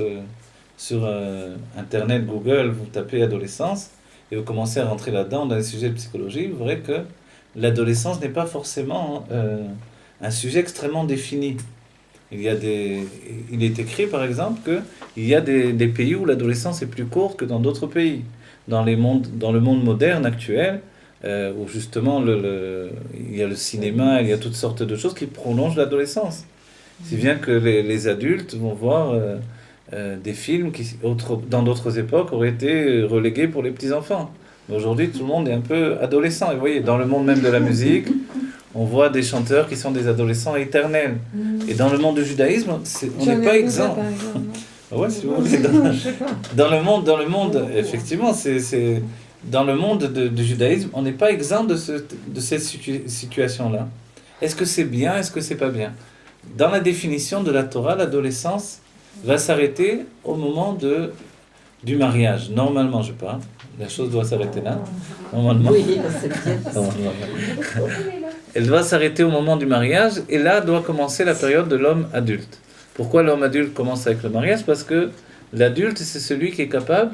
sur Internet, Google, vous tapez adolescence, et vous commencez à rentrer là-dedans dans les sujets de psychologie, vous verrez que l'adolescence n'est pas forcément un sujet extrêmement défini. Il est écrit par exemple qu'il y a des pays où l'adolescence est plus courte que dans d'autres pays. Dans le monde moderne actuel, où justement il y a le cinéma, il y a toutes sortes de choses qui prolongent l'adolescence. Si bien que les adultes vont voir des films qui, dans d'autres époques, auraient été relégués pour les petits-enfants. Mais aujourd'hui, tout le monde est un peu adolescent. Et vous voyez, dans le monde même de la musique, On voit des chanteurs qui sont des adolescents éternels. Et dans le monde du judaïsme, on n'est pas exempt. Ah ouais, si vous voulez. Dans le monde, effectivement, dans le monde du judaïsme, on n'est pas exempt de cette situation-là. Est-ce que c'est bien, est-ce que c'est pas bien? Dans la définition de la Torah, l'adolescence va s'arrêter au moment du mariage. Normalement, je parle. La chose doit s'arrêter là. Normalement.
Oui, c'est bien.
Elle doit s'arrêter au moment du mariage et là doit commencer la période de l'homme adulte. Pourquoi l'homme adulte commence avec le mariage? Parce que l'adulte, c'est celui qui est capable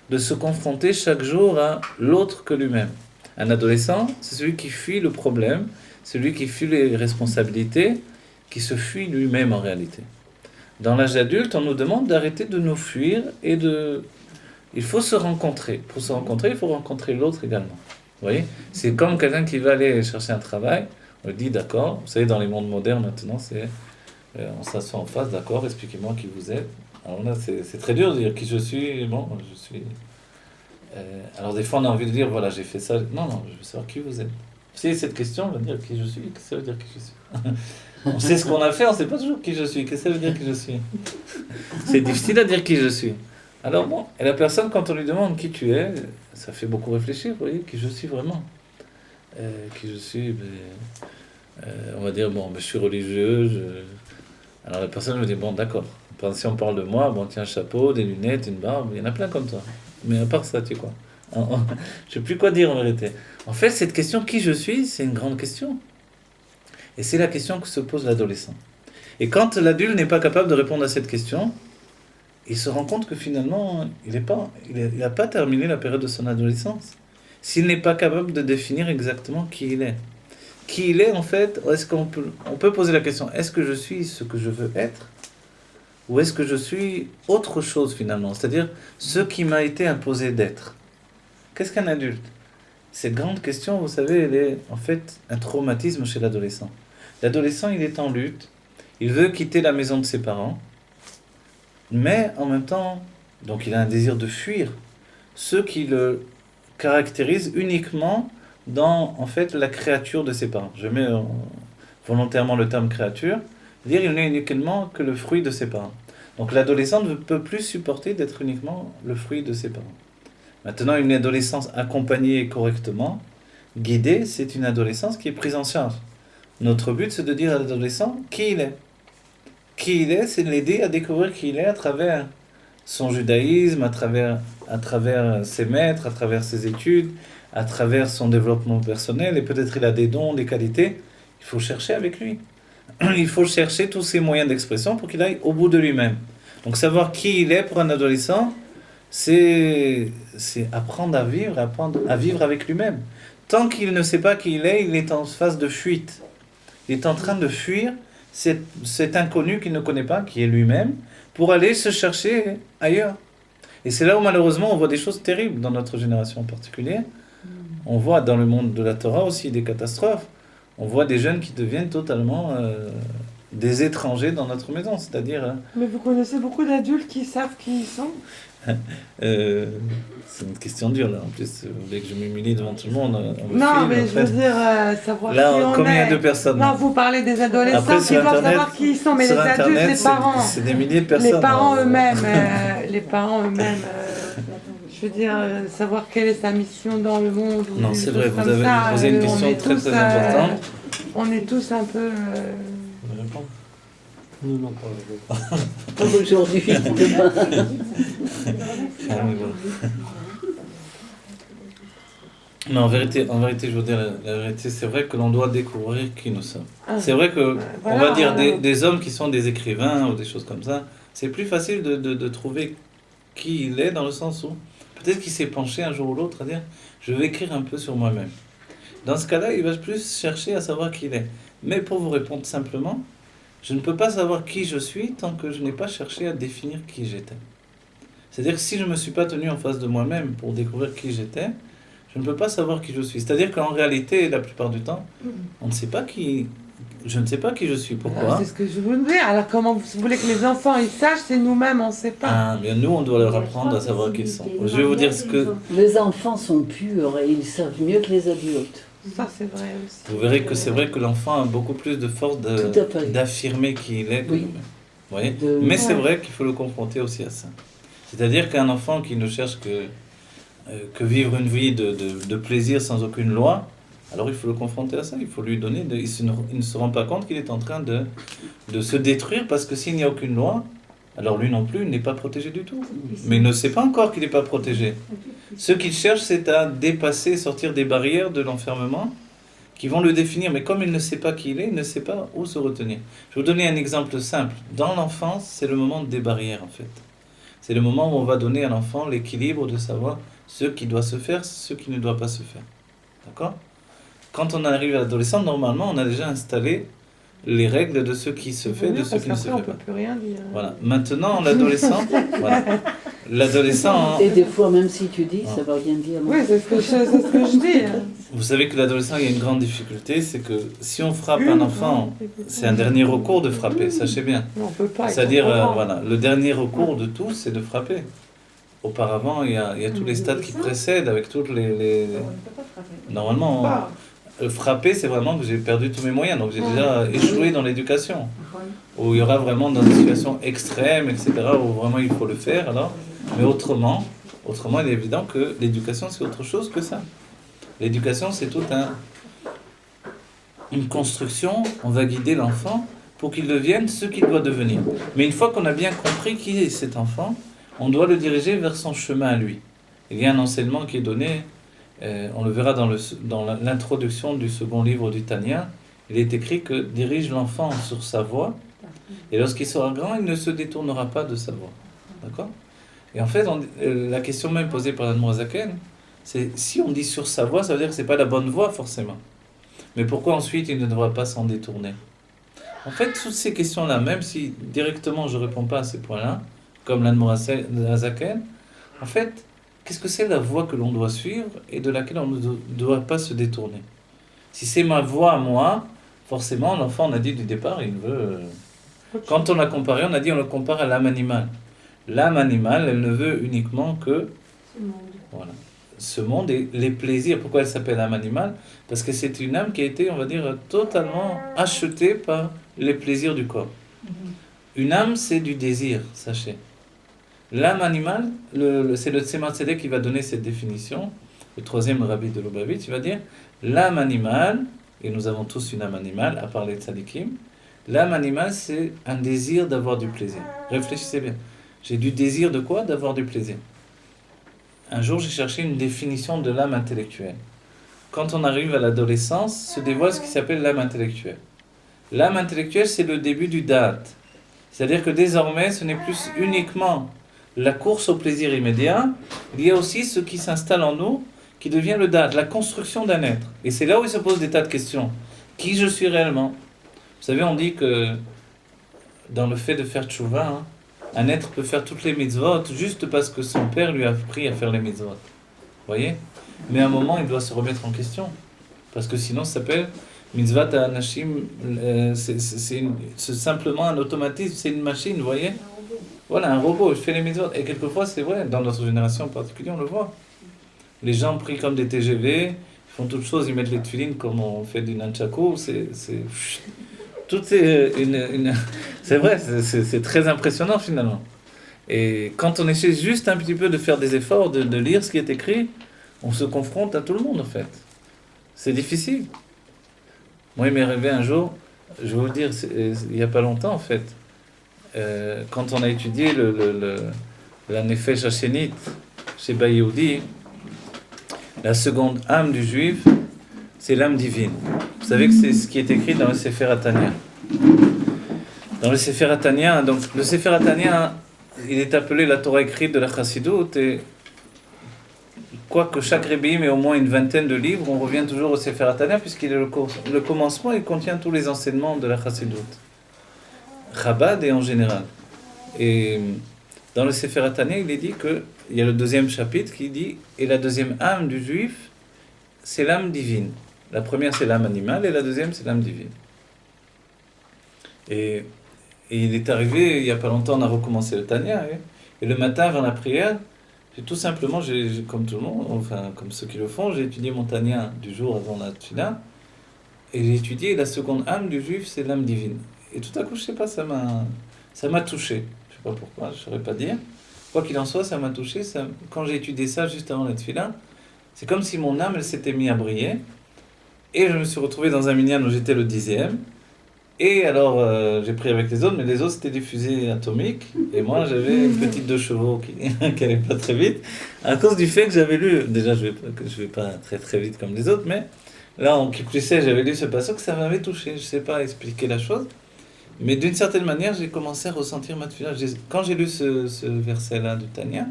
de se confronter chaque jour à l'autre que lui-même. Un adolescent, c'est celui qui fuit le problème, celui qui fuit les responsabilités, qui se fuit lui-même en réalité. Dans l'âge adulte, on nous demande d'arrêter de nous fuir et il faut se rencontrer. Pour se rencontrer, il faut rencontrer l'autre également. Vous voyez? C'est comme quelqu'un qui va aller chercher un travail, on lui dit d'accord, vous savez, dans les mondes modernes maintenant, on s'assoit en face, d'accord, expliquez-moi qui vous êtes. Alors là, c'est très dur de dire qui je suis, bon, je suis... alors des fois, on a envie de dire, voilà, j'ai fait ça. Non, je veux savoir qui vous êtes. Si cette question, on va dire qui je suis, qu'est-ce que ça veut dire qui je suis? On sait ce qu'on a fait, on ne sait pas toujours qui je suis. Qu'est-ce que ça veut dire qui je suis? C'est difficile à dire qui je suis. Alors bon, et la personne, quand on lui demande qui tu es, ça fait beaucoup réfléchir, vous voyez, qui je suis vraiment. Qui je suis, on va dire, bon, je suis religieux. Alors la personne me dit, bon, d'accord. Si on parle de moi, bon, tiens, un chapeau, des lunettes, une barbe, il y en a plein comme toi. Mais à part ça, tu sais quoi? Je ne sais plus quoi dire en vérité. En fait, cette question, qui je suis, c'est une grande question. Et c'est la question que se pose l'adolescent. Et quand l'adulte n'est pas capable de répondre à cette question, il se rend compte que finalement, il n'a pas terminé la période de son adolescence. S'il n'est pas capable de définir exactement qui il est. Qui il est, en fait, est-ce qu'on peut poser la question, est-ce que je suis ce que je veux être? Ou est-ce que je suis autre chose finalement? C'est-à-dire, ce qui m'a été imposé d'être. Qu'est-ce qu'un adulte? Cette grande question, vous savez, elle est en fait un traumatisme chez l'adolescent. L'adolescent, il est en lutte, il veut quitter la maison de ses parents, mais en même temps, donc il a un désir de fuir ce qui le caractérise uniquement dans, en fait, la créature de ses parents. Je mets volontairement le terme créature, dire il n'est uniquement que le fruit de ses parents. Donc l'adolescent ne peut plus supporter d'être uniquement le fruit de ses parents. Maintenant, une adolescence accompagnée correctement, guidée, c'est une adolescence qui est prise en charge. Notre but, c'est de dire à l'adolescent qui il est. Qui il est, c'est de l'aider à découvrir qui il est à travers son judaïsme, à travers ses maîtres, à travers ses études, à travers son développement personnel, et peut-être il a des dons, des qualités. Il faut chercher avec lui. Il faut chercher tous ces moyens d'expression pour qu'il aille au bout de lui-même. Donc savoir qui il est pour un adolescent, c'est apprendre à vivre avec lui-même. Tant qu'il ne sait pas qui il est en phase de fuite. Il est en train de fuir cet inconnu qu'il ne connaît pas, qui est lui-même, pour aller se chercher ailleurs. Et c'est là où malheureusement on voit des choses terribles dans notre génération en particulier. On voit dans le monde de la Torah aussi des catastrophes. On voit des jeunes qui deviennent totalement des étrangers dans notre maison, c'est-à-dire...
Mais vous connaissez beaucoup d'adultes qui savent qui ils sont?
C'est une question dure là, en plus, vous voulez que je m'humilie devant tout le monde?
Non, mais je veux dire, savoir
là,
qui on
combien
est.
de personnes?
Non, vous parlez des adolescents
après,
qui doivent savoir qui ils sont, mais les adultes,
Internet,
les parents.
c'est des milliers de personnes.
Les parents eux-mêmes, je veux dire, savoir quelle est sa mission dans le monde.
Non, c'est vrai, vous avez posé une question très très importante.
On est tous un peu...
Non, pas
Aujourd'hui, demain.
Non, en vérité, je veux dire, la vérité, c'est vrai que l'on doit découvrir qui nous sommes. C'est vrai que, on va dire, des hommes qui sont des écrivains ou des choses comme ça, c'est plus facile de trouver qui il est, dans le sens où peut-être qu'il s'est penché un jour ou l'autre à dire je vais écrire un peu sur moi-même. Dans ce cas-là, il va plus chercher à savoir qui il est. Mais pour vous répondre simplement, je ne peux pas savoir qui je suis tant que je n'ai pas cherché à définir qui j'étais. C'est-à-dire que si je ne me suis pas tenu en face de moi-même pour découvrir qui j'étais, je ne peux pas savoir qui je suis. C'est-à-dire qu'en réalité, la plupart du temps, on ne sait pas qui... Je ne sais pas qui je suis. Pourquoi?
C'est ce que je vous dis. Alors comment vous voulez que les enfants ils sachent? C'est nous-mêmes, on ne sait pas.
Ah, bien nous, on doit leur apprendre à savoir qui ils sont. Je vais vous dire ce que...
Les enfants sont purs et ils savent mieux que les adultes.
Ça, c'est vrai aussi.
Vous verrez que c'est vrai que l'enfant a beaucoup plus de force
Tout à fait.
d'affirmer qui il est que
Oui.
nous-mêmes. Vous voyez
De-
Mais c'est
Ouais.
vrai qu'il faut le confronter aussi à ça. C'est-à-dire qu'un enfant qui ne cherche que vivre une vie de plaisir sans aucune loi, alors il faut le confronter à ça, il faut lui donner, il ne se rend pas compte qu'il est en train de se détruire parce que s'il n'y a aucune loi, alors lui non plus, il n'est pas protégé du tout. Mais il ne sait pas encore qu'il n'est pas protégé. Ce qu'il cherche, c'est à dépasser, sortir des barrières de l'enfermement qui vont le définir. Mais comme il ne sait pas qui il est, il ne sait pas où se retenir. Je vais vous donner un exemple simple. Dans l'enfance, c'est le moment des barrières en fait. C'est le moment où on va donner à l'enfant l'équilibre de savoir ce qui doit se faire, ce qui ne doit pas se faire. D'accord ? Quand on arrive à l'adolescence, normalement, on a déjà installé les règles de ce qui se fait, de ce
Parce
qui ne se
qu'après, on
fait
peut
pas.
plus rien dire.
Voilà. Maintenant, l'adolescent, voilà. L'adolescent,
Et des fois, même si tu dis,
Ah.
ça va rien dire.
Oui, c'est ce que je dis. Hein.
vous savez que l'adolescent, il y a une grande difficulté, c'est que si on frappe un enfant, c'est un dernier recours de frapper, sachez bien.
Non, on peut pas. ils
C'est-à-dire,
sont grands.
voilà, le dernier recours de tout, c'est de frapper. Auparavant, il y a tous les stades qui précèdent avec toutes les...
On ne peut pas frapper.
Normalement,
Pas.
frapper, c'est vraiment que j'ai perdu tous mes moyens, donc j'ai déjà échoué dans l'éducation.
Oui.
Où il y aura vraiment dans des situations extrêmes, etc., où vraiment il faut le faire, alors. Mais autrement, il est évident que l'éducation, c'est autre chose que ça. L'éducation, c'est tout une construction, on va guider l'enfant pour qu'il devienne ce qu'il doit devenir. Mais une fois qu'on a bien compris qui est cet enfant, on doit le diriger vers son chemin à lui. Il y a un enseignement qui est donné, on le verra dans l'introduction du second livre du Tanya, il est écrit que dirige l'enfant sur sa voie, et lorsqu'il sera grand, il ne se détournera pas de sa voie. D'accord ? Et en fait, la question même posée par l'Admorazaken, c'est si on dit sur sa voie, ça veut dire que ce n'est pas la bonne voie forcément. Mais pourquoi ensuite il ne devra pas s'en détourner ? En fait, toutes ces questions-là, même si directement je ne réponds pas à ces points-là, comme l'Admorazaken, en fait, qu'est-ce que c'est la voie que l'on doit suivre et de laquelle on ne doit pas se détourner ? Si c'est ma voie à moi, forcément, l'enfant, on a dit du départ, il veut... Quand on l'a comparé, on a dit on le compare à l'âme animale. L'âme animale, elle ne veut uniquement que
Ce monde.
voilà, ce monde et les plaisirs. Pourquoi elle s'appelle âme animale ? Parce que c'est une âme qui a été, on va dire, totalement achetée par les plaisirs du corps. Une âme, c'est du désir, sachez. L'âme animale, c'est le Tzemar Tzedek qui va donner cette définition. Le troisième rabbi de Lubavitch, il va dire l'âme animale, et nous avons tous une âme animale, à part les tzadikim, l'âme animale, c'est un désir d'avoir du plaisir. Réfléchissez bien. J'ai du désir de quoi ? D'avoir du plaisir. Un jour, j'ai cherché une définition de l'âme intellectuelle. Quand on arrive à l'adolescence, se dévoile ce qui s'appelle l'âme intellectuelle. L'âme intellectuelle, c'est le début du da'at. C'est-à-dire que désormais, ce n'est plus uniquement la course au plaisir immédiat, il y a aussi ce qui s'installe en nous, qui devient le da'at, la construction d'un être. Et c'est là où il se pose des tas de questions. Qui je suis réellement ? Vous savez, on dit que dans le fait de faire tchouva, un être peut faire toutes les mitzvot juste parce que son père lui a appris à faire les mitzvot. Vous voyez ? Mais à un moment, il doit se remettre en question. Parce que sinon, ça s'appelle mitzvat anashim, c'est simplement un automatisme, c'est une machine, vous voyez ? Voilà, un robot, je fais les mitzvot. Et quelquefois, c'est vrai, dans notre génération en particulier, on le voit. Les gens prient comme des TGV, ils font toutes choses, ils mettent les tefilines comme on fait du nunchaku, tout est c'est vrai, c'est très impressionnant finalement. Et quand on essaie juste un petit peu de faire des efforts, de lire ce qui est écrit, on se confronte à tout le monde en fait. C'est difficile. Moi, il m'est arrivé un jour, je vais vous dire, il n'y a pas longtemps en fait, quand on a étudié la Nefesh Hashenit chez Bayehoudi, la seconde âme du juif, c'est l'âme divine. Vous savez que c'est ce qui est écrit dans le Sefer HaTanya. Dans le Sefer HaTanya, donc le Sefer HaTanya, il est appelé la Torah écrite de la Chassidoute, et quoique chaque Rebbe ait au moins une vingtaine de livres, on revient toujours au Sefer HaTanya, puisqu'il est le commencement, il contient tous les enseignements de la Chassidoute. Chabad et en général. Et dans le Sefer HaTanya, il est dit qu'il y a le deuxième chapitre qui dit « Et la deuxième âme du juif, c'est l'âme divine. La première, c'est l'âme animale, et la deuxième, c'est l'âme divine. » Et il est arrivé, il n'y a pas longtemps, on a recommencé le Tanya, et le matin, avant la prière, Tout simplement, comme tout le monde, enfin comme ceux qui le font, j'ai étudié mon Tanya du jour avant la Tfila, et j'ai étudié la seconde âme du juif, c'est l'âme divine. Et tout à coup, je sais pas, ça m'a touché. Je sais pas pourquoi, je saurais pas dire. Quoi qu'il en soit, ça m'a touché. Quand j'ai étudié ça juste avant la Tfila, c'est comme si mon âme, elle s'était mise à briller. Et je me suis retrouvé dans un minyan où j'étais le 10e. Et alors, j'ai pris avec les autres, mais les autres, c'était des fusées atomiques. Et moi, j'avais une petite 2 chevaux qui allait pas très vite. À cause du fait que j'avais lu, déjà, je vais pas très très vite comme les autres, mais là, en qui plus sait, j'avais lu ce passage que ça m'avait touché. Je sais pas expliquer la chose. Mais d'une certaine manière, j'ai commencé à ressentir ma tefila. Quand j'ai lu ce verset-là du Tanya,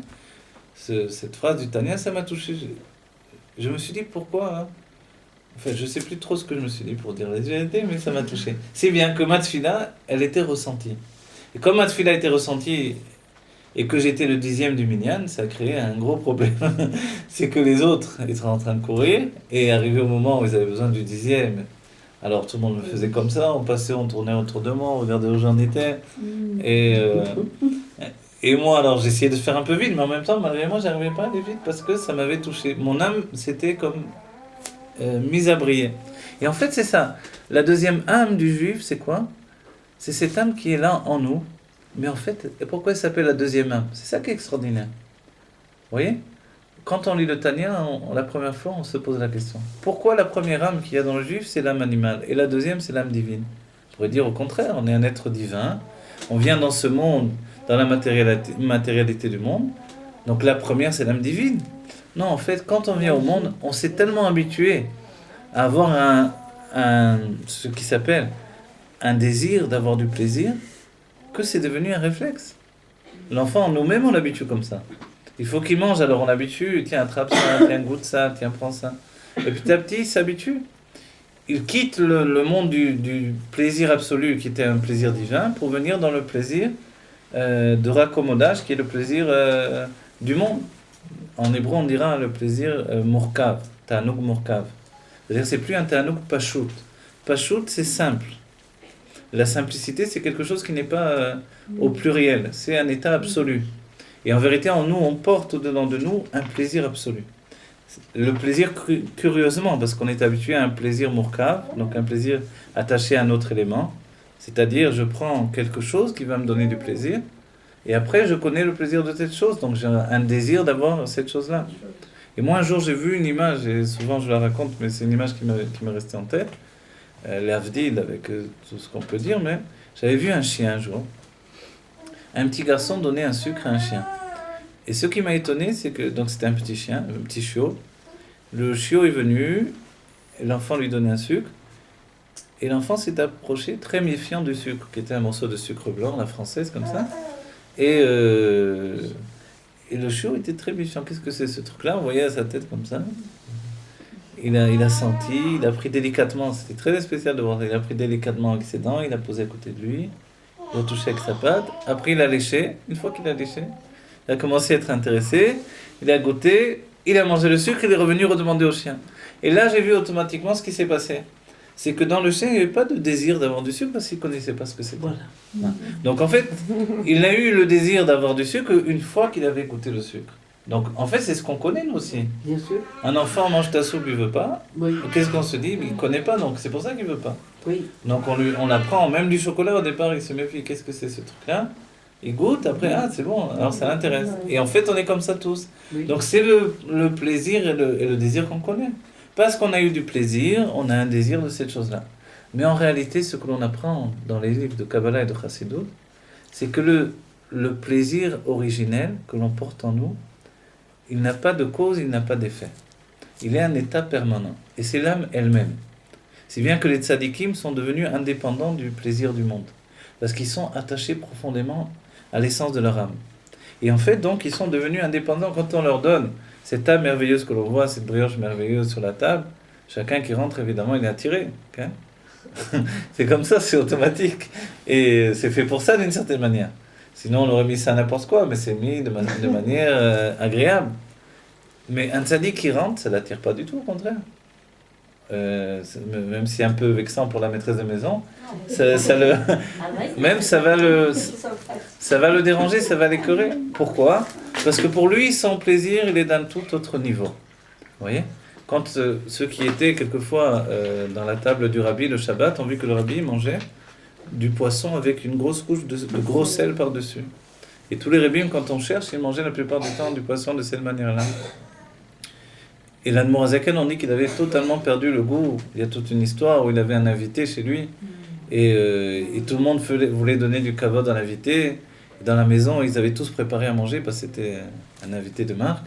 cette phrase du Tanya, ça m'a touché. Je me suis dit, pourquoi hein. En fait, je ne sais plus trop ce que je me suis dit pour dire la vérité, mais ça m'a touché. C'est bien que ma tefila, elle était ressentie. Et comme ma tefila était ressentie et que j'étais le 10e du minyan, ça a créé un gros problème. C'est que les autres étaient en train de courir et arrivé au moment où ils avaient besoin du 10e, alors tout le monde me faisait comme ça, on passait, on tournait autour de moi, on regardait où j'en étais. Et moi, alors j'essayais de faire un peu vite, mais en même temps, malgré moi, j'arrivais pas à aller vite parce que ça m'avait touché. Mon âme, c'était comme mise à briller. Et en fait, c'est ça. La deuxième âme du juif, c'est quoi? C'est cette âme qui est là en nous. Mais en fait, et pourquoi elle s'appelle la deuxième âme? C'est ça qui est extraordinaire. Vous voyez? Quand on lit le Tanya, la première fois, on se pose la question. Pourquoi la première âme qu'il y a dans le juif, c'est l'âme animale, et la deuxième, c'est l'âme divine? On pourrait dire au contraire, on est un être divin, on vient dans ce monde, dans la matérialité du monde, donc la première, c'est l'âme divine. Non, en fait, quand on vient au monde, on s'est tellement habitué à avoir ce qui s'appelle un désir d'avoir du plaisir, que c'est devenu un réflexe. L'enfant, nous-mêmes, on l'habitue comme ça. Il faut qu'il mange, alors on l'habitue, tiens, attrape ça, tiens, goûte ça, tiens, prends ça. Et petit à petit, il s'habitue. Il quitte le monde du plaisir absolu, qui était un plaisir divin, pour venir dans le plaisir de raccommodage, qui est le plaisir du monde. En hébreu, on dira le plaisir murkav, ta'anoug murkav. C'est-à-dire que c'est plus un ta'anoug pashut. Pashut, c'est simple. La simplicité, c'est quelque chose qui n'est pas au pluriel, c'est un état absolu. Et en vérité, en nous, on porte au-dedans de nous un plaisir absolu. Le plaisir, curieusement, parce qu'on est habitué à un plaisir murkav, donc un plaisir attaché à un autre élément, c'est-à-dire je prends quelque chose qui va me donner du plaisir, et après je connais le plaisir de cette chose, donc j'ai un désir d'avoir cette chose-là. Et moi un jour j'ai vu une image, et souvent je la raconte, mais c'est une image qui m'est restée en tête, l'avdil avec tout ce qu'on peut dire, mais j'avais vu un chien un jour. Un petit garçon donnait un sucre à un chien. Et ce qui m'a étonné, c'est que, donc c'était un petit chien, un petit chiot. Le chiot est venu, et l'enfant lui donnait un sucre, et l'enfant s'est approché très méfiant du sucre, qui était un morceau de sucre blanc, la française, comme ça. Et le chiot était très méfiant. Qu'est-ce que c'est ce truc-là? On voyait à sa tête comme ça. Il a senti, il a pris délicatement, c'était très spécial de voir, il a pris délicatement avec ses dents, il a posé à côté de lui. Il a touché avec sa patte, après il a léché. Une fois qu'il a léché, il a commencé à être intéressé, il a goûté, il a mangé le sucre, il est revenu redemander au chien. Et là, j'ai vu automatiquement ce qui s'est passé. C'est que dans le chien, il n'y avait pas de désir d'avoir du sucre parce qu'il ne connaissait pas ce que c'était. Voilà. Donc en fait, il a eu le désir d'avoir du sucre une fois qu'il avait goûté le sucre. Donc en fait, c'est ce qu'on connaît nous aussi.
Bien sûr.
Un enfant mange ta soupe, il ne veut pas.
Oui.
Qu'est-ce qu'on se dit? Il ne connaît pas, donc c'est pour ça qu'il ne veut pas.
Oui.
Donc on apprend, même du chocolat au départ, il se méfie, qu'est-ce que c'est ce truc-là? Il goûte, après, c'est bon, alors ça l'intéresse. Et en fait, on est comme ça tous.
Oui.
Donc c'est le plaisir et le désir qu'on connaît. Parce qu'on a eu du plaisir, on a un désir de cette chose-là. Mais en réalité, ce que l'on apprend dans les livres de Kabbalah et de Chassidut, c'est que le plaisir originel que l'on porte en nous, il n'a pas de cause, il n'a pas d'effet. Il est un état permanent. Et c'est l'âme elle-même. Si bien que les tzadikim sont devenus indépendants du plaisir du monde. Parce qu'ils sont attachés profondément à l'essence de leur âme. Et en fait, donc, ils sont devenus indépendants quand on leur donne cette âme merveilleuse que l'on voit, cette brioche merveilleuse sur la table. Chacun qui rentre, évidemment, il est attiré. Okay? C'est comme ça, c'est automatique. Et c'est fait pour ça d'une certaine manière. Sinon, on aurait mis ça à n'importe quoi, mais c'est mis de manière agréable. Mais un tzaddik qui rentre, ça ne l'attire pas du tout, au contraire. Même si c'est un peu vexant pour la maîtresse de maison, ça va le déranger, ça va l'écœurer. Pourquoi? Parce que pour lui, son plaisir, il est d'un tout autre niveau. Vous voyez? Quand ceux qui étaient quelquefois dans la table du rabbi le Shabbat ont vu que le rabbi mangeait du poisson avec une grosse couche de gros sel par-dessus. Et tous les rabbins, quand on cherche, ils mangeaient la plupart du temps du poisson de cette manière-là. Et l'Admor Azaken, on dit qu'il avait totalement perdu le goût. Il y a toute une histoire où il avait un invité chez lui. Et tout le monde voulait donner du kavod à l'invité. Dans la maison, ils avaient tous préparé à manger parce que c'était un invité de marque.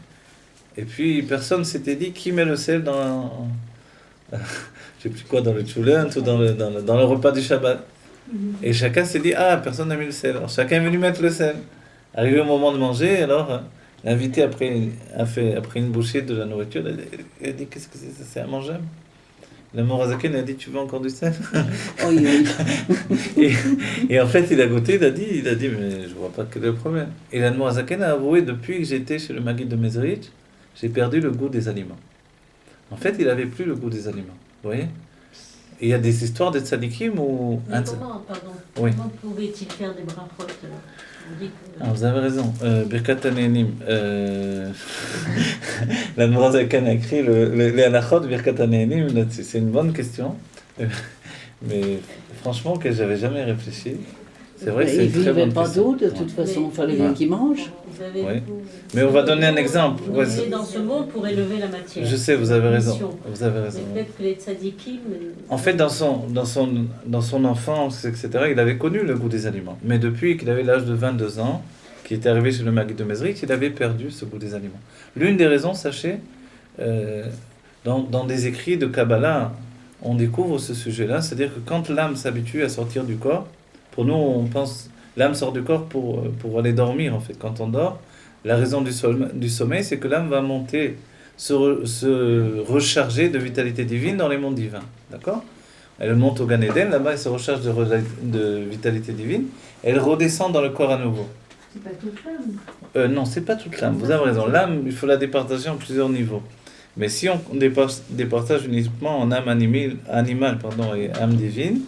Et puis, personne s'était dit qui met le sel dans... je sais plus quoi, dans le tchoulent ou dans le repas du Shabbat. Et chacun s'est dit, ah, personne n'a mis le sel. Alors chacun est venu mettre le sel. Arrivé au moment de manger, alors l'invité, après une bouchée de la nourriture, il a dit, qu'est-ce que c'est ça, c'est à manger? La Morazaken a dit, tu veux encore du sel? et en fait, il a goûté, il a dit, mais je vois pas quel est le problème. Et la Morazaken a avoué, depuis que j'étais chez le Maguide de Mezrich, j'ai perdu le goût des aliments. En fait, il avait plus le goût des aliments. Vous voyez? Et il y a des histoires de tzadikim où...
Mais comment, pardon,
Oui.
comment pouvait-il faire des brachot on dit que...
Alors, vous avez raison. Birkat Hanehenim. La Morazaken a écrit les halachot Birkat Hanehenim. C'est une bonne question. Mais franchement, que j'avais jamais réfléchi. C'est vrai que c'est une très bonne question.
Ils ne vivaient pas d'eau, de toute façon, il fallait bien qu'ils mangent.
Vous avez,
Oui. Mais on va donner un exemple.
Vous vivez dans ce monde pour élever la matière.
Je sais, vous avez raison. Vous avez raison.
Mais peut-être que les tzadikim...
En fait, dans son enfance, etc., il avait connu le goût des aliments. Mais depuis qu'il avait l'âge de 22 ans, qu'il était arrivé chez le Maguide de Mezrich, il avait perdu ce goût des aliments. L'une des raisons, sachez, dans des écrits de Kabbalah, on découvre ce sujet-là, c'est-à-dire que quand l'âme s'habitue à sortir du corps, pour nous, on pense l'âme sort du corps pour aller dormir, en fait. Quand on dort, la raison du sommeil, c'est que l'âme va monter, se recharger de vitalité divine dans les mondes divins. D'accord? Elle monte au Gan Eden, là-bas, elle se recharge de vitalité divine, elle redescend dans le corps à nouveau.
C'est pas toute l'âme.
Non, c'est pas toute l'âme, vous avez raison. L'âme, il faut la départager en plusieurs niveaux. Mais si on départage uniquement en âme animale et âme divine,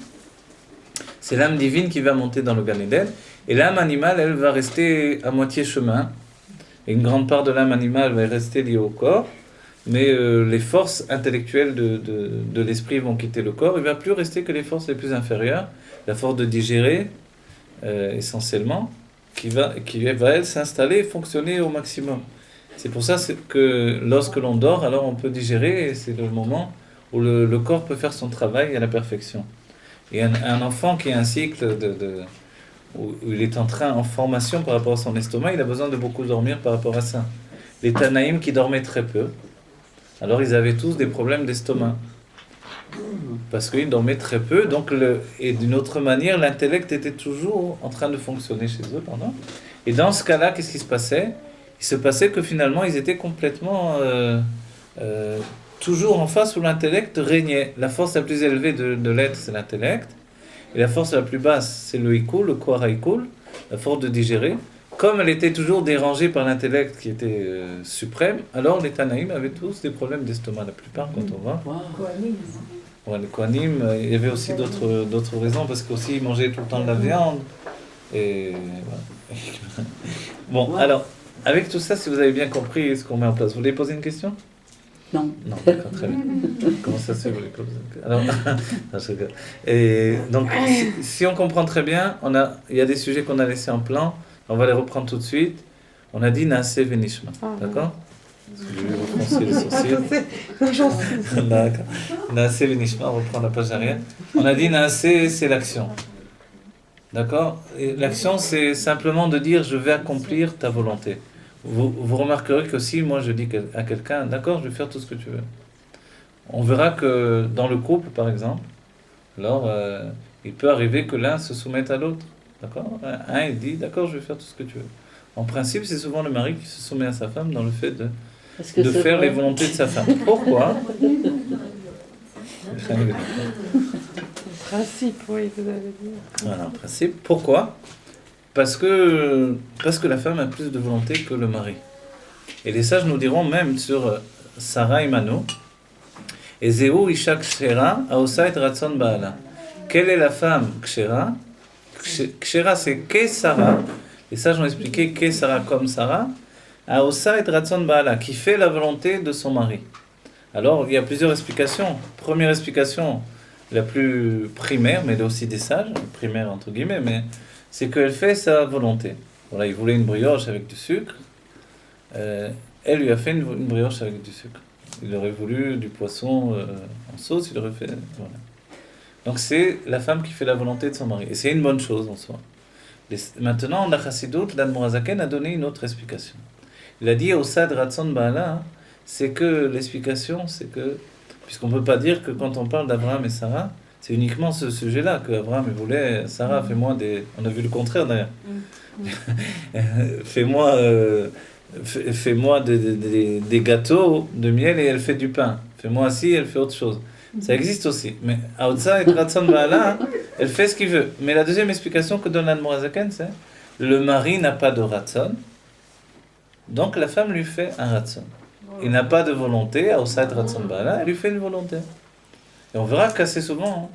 c'est l'âme divine qui va monter dans le Gan Eden, et l'âme animale, elle va rester à moitié chemin, et une grande part de l'âme animale va rester liée au corps, mais les forces intellectuelles de l'esprit vont quitter le corps, il ne va plus rester que les forces les plus inférieures, la force de digérer, essentiellement, qui va elle, s'installer et fonctionner au maximum. C'est pour ça que lorsque l'on dort, alors on peut digérer, et c'est le moment où le corps peut faire son travail à la perfection. Et un enfant qui a un cycle où il est en formation par rapport à son estomac, il a besoin de beaucoup dormir par rapport à ça. Les Tanaïm qui dormaient très peu, alors ils avaient tous des problèmes d'estomac. Parce qu'ils dormaient très peu, et d'une autre manière, l'intellect était toujours en train de fonctionner chez eux. Et dans ce cas-là, qu'est-ce qui se passait? Il se passait que finalement, ils étaient complètement... toujours en face où l'intellect régnait. La force la plus élevée de l'être, c'est l'intellect. Et la force la plus basse, c'est le hikoul, le kohar hikoul, la force de digérer. Comme elle était toujours dérangée par l'intellect qui était suprême, alors les Tanaïm avaient tous des problèmes d'estomac, la plupart, quand on va. Ouais, les Kohanim, il y avait aussi d'autres raisons, parce qu'aussi ils mangeaient tout le temps de la viande. Et voilà. Bon, alors, avec tout ça, si vous avez bien compris ce qu'on met en place, vous voulez poser une question?
Non.
Non, d'accord, très bien. Comment ça se fait, vous voulez poser une question? Alors, non, je rigole. Et donc, si on comprend très bien, il y a des sujets qu'on a laissés en plan, on va les reprendre tout de suite. On a dit Naase Venishma, d'accord? Parce que je vais vous froncer les sourcils. D'accord. Naase Venishma, on reprend la page arrière. On a dit Naase, c'est l'action. D'accord? Et l'action, c'est simplement de dire je vais accomplir ta volonté. Vous remarquerez que si moi je dis à quelqu'un, d'accord, je vais faire tout ce que tu veux. On verra que dans le couple, par exemple, alors il peut arriver que l'un se soumette à l'autre. D'accord? Un, il dit, d'accord, je vais faire tout ce que tu veux. En principe, c'est souvent le mari qui se soumet à sa femme dans le fait de faire les volontés de sa femme. Pourquoi?
Principe, oui, vous avez dit.
Voilà, en principe. Pourquoi? Parce que la femme a plus de volonté que le mari. Et les sages nous diront même sur Sarah et Mano, et Zéou Isha Kshera Aosa et Ratson Baala. Quelle est la femme Kshera? Kshera, c'est Ke Sarah. Les sages ont expliqué Ke Sarah comme Sarah, Aosa et Ratson Baala, qui fait la volonté de son mari. Alors, il y a plusieurs explications. Première explication, la plus primaire, mais elle est aussi des sages, primaire entre guillemets, mais c'est qu'elle fait sa volonté. Voilà, il voulait une brioche avec du sucre. Elle lui a fait une brioche avec du sucre. Il aurait voulu du poisson en sauce, il aurait fait... Voilà. Donc c'est la femme qui fait la volonté de son mari. Et c'est une bonne chose en soi. Maintenant, la Chassidut, l'Admor HaZaken a donné une autre explication. Il a dit au Sad Ratson Baala, c'est que l'explication, c'est que, puisqu'on ne peut pas dire que quand on parle d'Abraham et Sarah, c'est uniquement ce sujet-là, que Abraham voulait, Sarah, fais-moi des... On a vu le contraire d'ailleurs. Fais-moi des gâteaux de miel et elle fait du pain. Fais-moi ci, elle fait autre chose. Ça existe aussi. Mais Aotsa et Ratson Baala, elle fait ce qu'il veut. Mais la deuxième explication que donne l'Admor HaZaken, c'est le mari n'a pas de Ratson, donc la femme lui fait un Ratson. Il n'a pas de volonté, Aotsa et Ratson Baala, elle lui fait une volonté. Et on verra qu'assez souvent,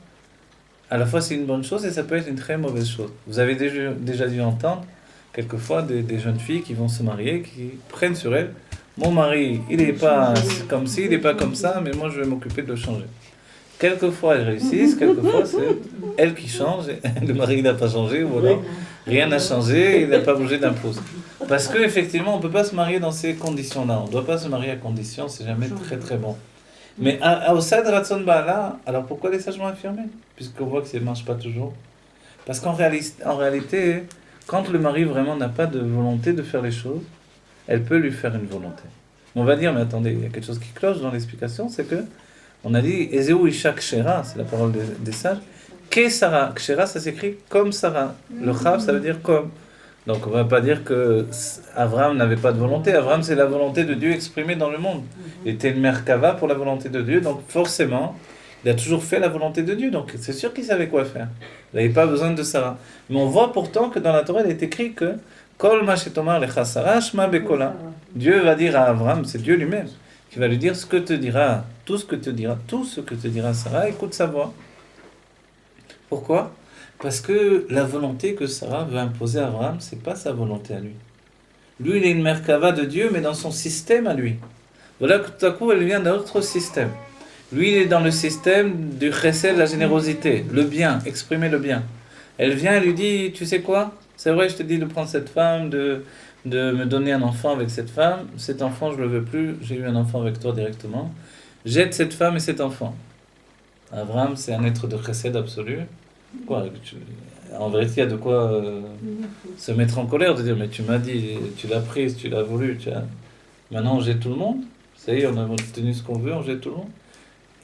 à la fois c'est une bonne chose et ça peut être une très mauvaise chose. Vous avez déjà dû entendre quelquefois des jeunes filles qui vont se marier, qui prennent sur elles, mon mari, il n'est pas comme ci, il n'est pas comme ça, mais moi je vais m'occuper de le changer. Quelquefois elles réussissent, quelquefois c'est elle qui change, et le mari n'a pas changé, ou alors rien n'a changé, il n'a pas bougé d'un pouce. Parce qu'effectivement, on ne peut pas se marier dans ces conditions-là. On ne doit pas se marier à condition, c'est jamais très très bon. Mais au Sad Ratson Baala, alors pourquoi les sages l'ont affirmé? Puisqu'on voit que ça ne marche pas toujours. Parce qu'en réalité, quand le mari vraiment n'a pas de volonté de faire les choses, elle peut lui faire une volonté. On va dire, mais attendez, il y a quelque chose qui cloche dans l'explication, c'est que on a dit Ezeu Isha Kshera, c'est la parole des sages. Ke Sarah, Kshera, ça s'écrit comme Sarah. Le Chav, ça veut dire comme. Donc on ne va pas dire que Abraham n'avait pas de volonté. Abraham, c'est la volonté de Dieu exprimée dans le monde. Il était une Merkava pour la volonté de Dieu, donc forcément, il a toujours fait la volonté de Dieu. Donc c'est sûr qu'il savait quoi faire. Il n'avait pas besoin de Sarah. Mais on voit pourtant que dans la Torah, il est écrit que Kol ma shetomar lecha Sarah, shma bekola. Dieu va dire à Abraham, c'est Dieu lui-même, qui va lui dire ce que te dira, tout ce que te dira Sarah, écoute sa voix. Pourquoi? Parce que la volonté que Sarah veut imposer à Abraham, c'est pas sa volonté à lui. Lui, il est une merkava de Dieu, mais dans son système à lui. Voilà que tout à coup, elle vient d'un autre système. Lui, il est dans le système du chesed, la générosité, le bien, exprimer le bien. Elle vient et lui dit, tu sais quoi? C'est vrai, je te dis de prendre cette femme, de me donner un enfant avec cette femme. Cet enfant, je ne le veux plus, j'ai eu un enfant avec toi directement. Jette cette femme et cet enfant. Abraham, c'est un être de chesed absolu. Quoi, en vérité, il y a de quoi se mettre en colère, de dire, mais tu m'as dit, tu l'as prise, tu l'as voulu, maintenant on jette tout le monde. Ça y est, on a obtenu ce qu'on veut, on jette tout le monde.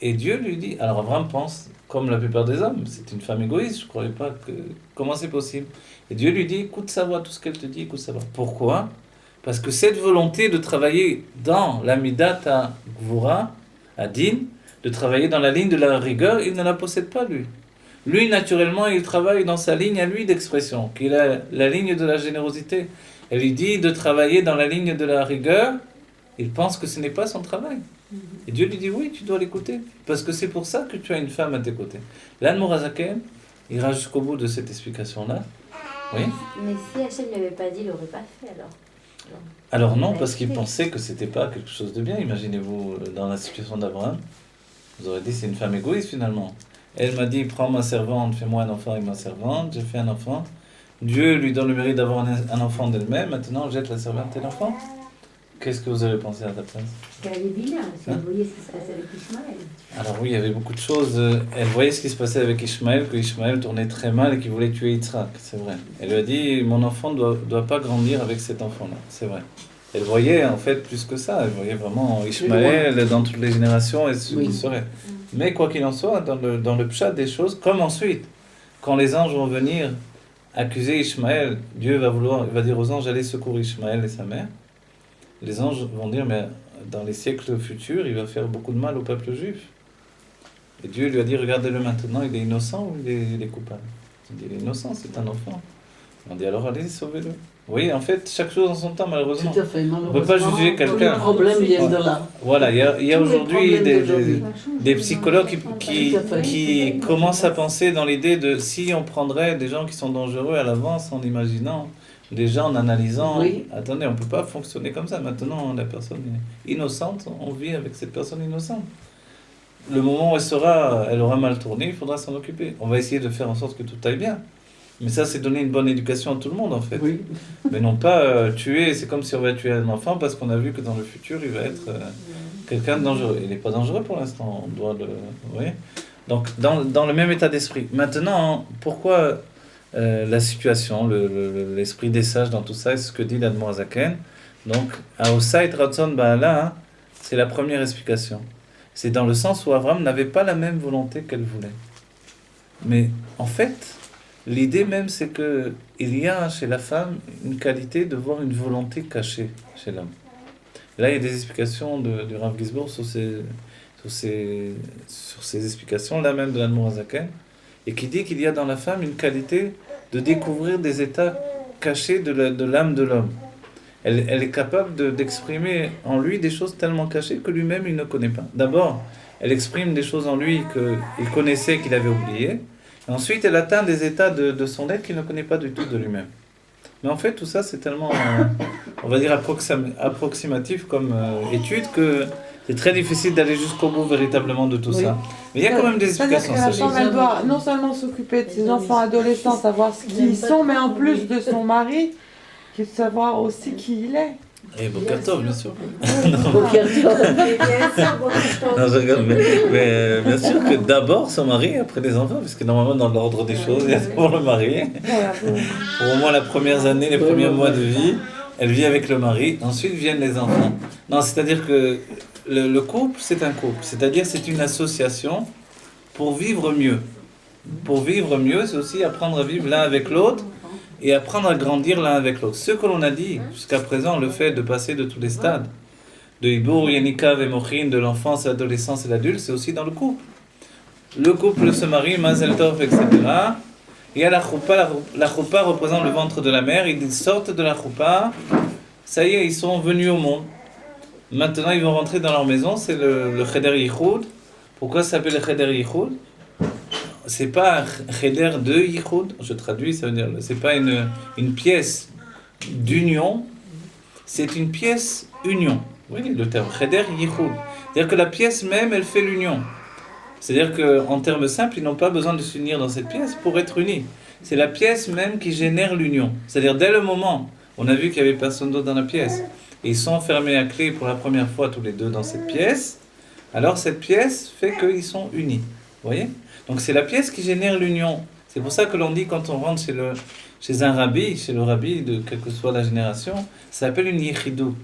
Et Dieu lui dit, alors Abraham pense, comme la plupart des hommes, c'est une femme égoïste, je ne croyais pas que... Comment c'est possible? Et Dieu lui dit, écoute sa voix, tout ce qu'elle te dit, écoute sa voix. Pourquoi? Parce que cette volonté de travailler dans la Midat à Gvura, à Din, de travailler dans la ligne de la rigueur, il ne la possède pas lui. Lui, naturellement, il travaille dans sa ligne à lui d'expression, qui est la ligne de la générosité. Elle lui dit de travailler dans la ligne de la rigueur, il pense que ce n'est pas son travail. Et Dieu lui dit, oui, tu dois l'écouter, parce que c'est pour ça que tu as une femme à tes côtés. L'Admor HaZaken ira jusqu'au bout de cette explication-là. Oui.
Mais si Hachem ne l'avait pas dit, il n'aurait pas fait alors.
Alors non, parce qu'il pensait que c'était pas quelque chose de bien. Imaginez-vous, dans la situation d'Abraham, vous aurez dit, c'est une femme égoïste finalement. Elle m'a dit, prends ma servante, fais-moi un enfant avec ma servante. J'ai fait un enfant. Dieu lui donne le mérite d'avoir un enfant d'elle-même. Maintenant, jette la servante et l'enfant. Qu'est-ce que vous avez pensé à ta place?
Parce qu'elle avait vilain, parce qu'elle voyait ce qui se passait avec Ishmaël.
Alors oui, il y avait beaucoup de choses. Elle voyait ce qui se passait avec Ishmaël, que Ishmaël tournait très mal et qu'il voulait tuer Yitzhak, c'est vrai. Elle lui a dit, mon enfant ne doit pas grandir avec cet enfant-là, c'est vrai. Elle voyait en fait plus que ça, elle voyait vraiment Ishmaël dans toutes les générations et ce qui serait. Mais quoi qu'il en soit, dans le pshat des choses, comme ensuite, quand les anges vont venir accuser Ishmaël, Dieu va dire aux anges, allez secourir Ishmaël et sa mère. Les anges vont dire, mais dans les siècles futurs, il va faire beaucoup de mal au peuple juif. Et Dieu lui a dit, regardez-le maintenant, il est innocent ou il est coupable? Il dit, il est innocent, c'est un enfant. On dit alors allez, sauvez-le. Vous voyez, en fait, chaque chose en son temps, malheureusement.
Tout à fait, malheureusement.
On ne peut pas juger
Tous les
quelqu'un.
problèmes viennent de là.
Voilà, il y a
Tous les
aujourd'hui
problèmes d'aujourd'hui.
des psychologues
Tout à fait.
qui commencent à penser dans l'idée de si on prendrait des gens qui sont dangereux à l'avance en imaginant, déjà en analysant,
Oui.
attendez, on ne peut pas fonctionner comme ça. Maintenant, la personne est innocente, on vit avec cette personne innocente. Le moment où elle aura mal tourné, il faudra s'en occuper. On va essayer de faire en sorte que tout aille bien. Mais ça, c'est donner une bonne éducation à tout le monde, en fait.
Oui.
Mais non pas tuer, c'est comme si on va tuer un enfant parce qu'on a vu que dans le futur, il va être quelqu'un de dangereux. Il n'est pas dangereux pour l'instant, on doit le... Vous voyez ? Donc, dans le même état d'esprit. Maintenant, pourquoi la situation, l'esprit des sages dans tout ça, c'est ce que dit l'Admorazaken. Donc, Aosait Ratson Ba'ala, c'est la première explication. C'est dans le sens où Avram n'avait pas la même volonté qu'elle voulait. Mais en fait, l'idée même, c'est que il y a chez la femme une qualité de voir une volonté cachée chez l'homme. Là, il y a des explications du Rav Gisbourg sur ces explications-là même de l'Admorazaken, et qui dit qu'il y a dans la femme une qualité de découvrir des états cachés de l'âme de l'homme. Elle est capable d'exprimer en lui des choses tellement cachées que lui-même il ne connaît pas. D'abord, elle exprime des choses en lui qu'il connaissait et qu'il avait oubliées. Et ensuite, elle atteint des états de son être qu'il ne connaît pas du tout de lui-même. Mais en fait, tout ça, c'est tellement, on va dire, approximatif comme étude que c'est très difficile d'aller jusqu'au bout véritablement de tout ça. Mais il y a quand même des explications.
C'est-à-dire que la femme, elle doit non seulement s'occuper de ses enfants adolescents, savoir ce qu'ils sont, mais en plus de son mari, savoir aussi qui il est.
Et Bokertov, bien sûr.
Bokertov.
Non, je rigole, mais bien sûr que d'abord son mari, après les enfants, parce que normalement dans l'ordre des choses, il y a d'abord le mari. Pour au moins les premières années, les premiers mois de vie, elle vit avec le mari, ensuite viennent les enfants. Non, c'est-à-dire que le couple, c'est un couple, c'est-à-dire c'est une association pour vivre mieux. Pour vivre mieux, c'est aussi apprendre à vivre l'un avec l'autre, et apprendre à grandir l'un avec l'autre. Ce que l'on a dit jusqu'à présent, le fait de passer de tous les stades, de Ibour, Yanika, Vemochin, de l'enfance, l'adolescence et l'adulte, c'est aussi dans le couple. Le couple se marie, Mazel Tov, etc. Il y a la choupa. La choupa représente le ventre de la mère. Ils sortent de la choupa. Ça y est, ils sont venus au monde. Maintenant, ils vont rentrer dans leur maison. C'est le Cheder Yichud. Pourquoi ça s'appelle le Cheder Yichud ? C'est pas un cheder de yichud, je traduis, ça veut dire, c'est pas une pièce d'union, c'est une pièce union. Vous voyez le terme, cheder yichud. C'est-à-dire que la pièce même, elle fait l'union. C'est-à-dire qu'en termes simples, ils n'ont pas besoin de s'unir dans cette pièce pour être unis. C'est la pièce même qui génère l'union. C'est-à-dire, dès le moment, on a vu qu'il n'y avait personne d'autre dans la pièce, et ils sont enfermés à clé pour la première fois tous les deux dans cette pièce, alors cette pièce fait qu'ils sont unis. Vous voyez ? Donc c'est la pièce qui génère l'union. C'est pour ça que l'on dit quand on rentre chez un rabbi, chez le rabbi de quelle que soit la génération, ça s'appelle une yechidout.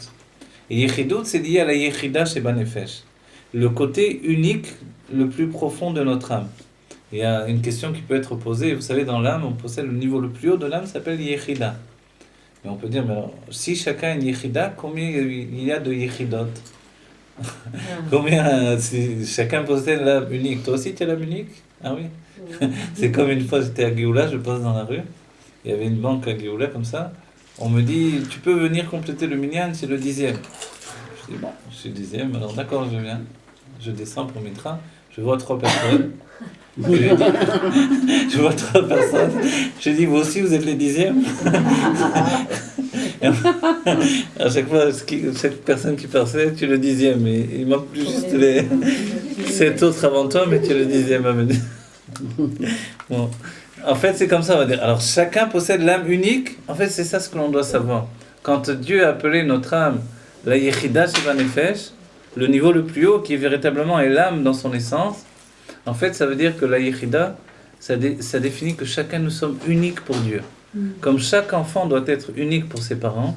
Et yechidout, c'est lié à la yechida chez Banefesh. Le côté unique, le plus profond de notre âme. Il y a une question qui peut être posée. Vous savez, dans l'âme, on possède le niveau le plus haut de l'âme, ça s'appelle yechida. Et on peut dire, mais alors, si chacun a une yechida, combien il y a de yechidot ? Combien, si chacun possède l'âme unique. Toi aussi, tu as l'âme unique ? Ah oui. C'est comme une fois, j'étais à Géoula, je passe dans la rue. Il y avait une banque à Géoula, comme ça. On me dit, tu peux venir compléter le minyan, c'est le 10e. Je dis, bon, je suis 10e, alors d'accord, je viens. Je descends pour mes trains, je vois 3 personnes. Je vois 3 personnes. Je dis, vous aussi, vous êtes les 10e. À chaque fois, chaque personne qui passait, tu es le 10e. Mais il manque plus juste les 7 autres avant toi, mais tu es le 10e à venir. Bon. En fait, c'est comme ça, on va dire. Alors, chacun possède l'âme unique. En fait, c'est ça ce que l'on doit savoir. Quand Dieu a appelé notre âme la Yechida Sheva Nefesh, le niveau le plus haut, qui véritablement est l'âme dans son essence, en fait, ça veut dire que la Yechida, ça définit que chacun nous sommes uniques pour Dieu. Comme chaque enfant doit être unique pour ses parents,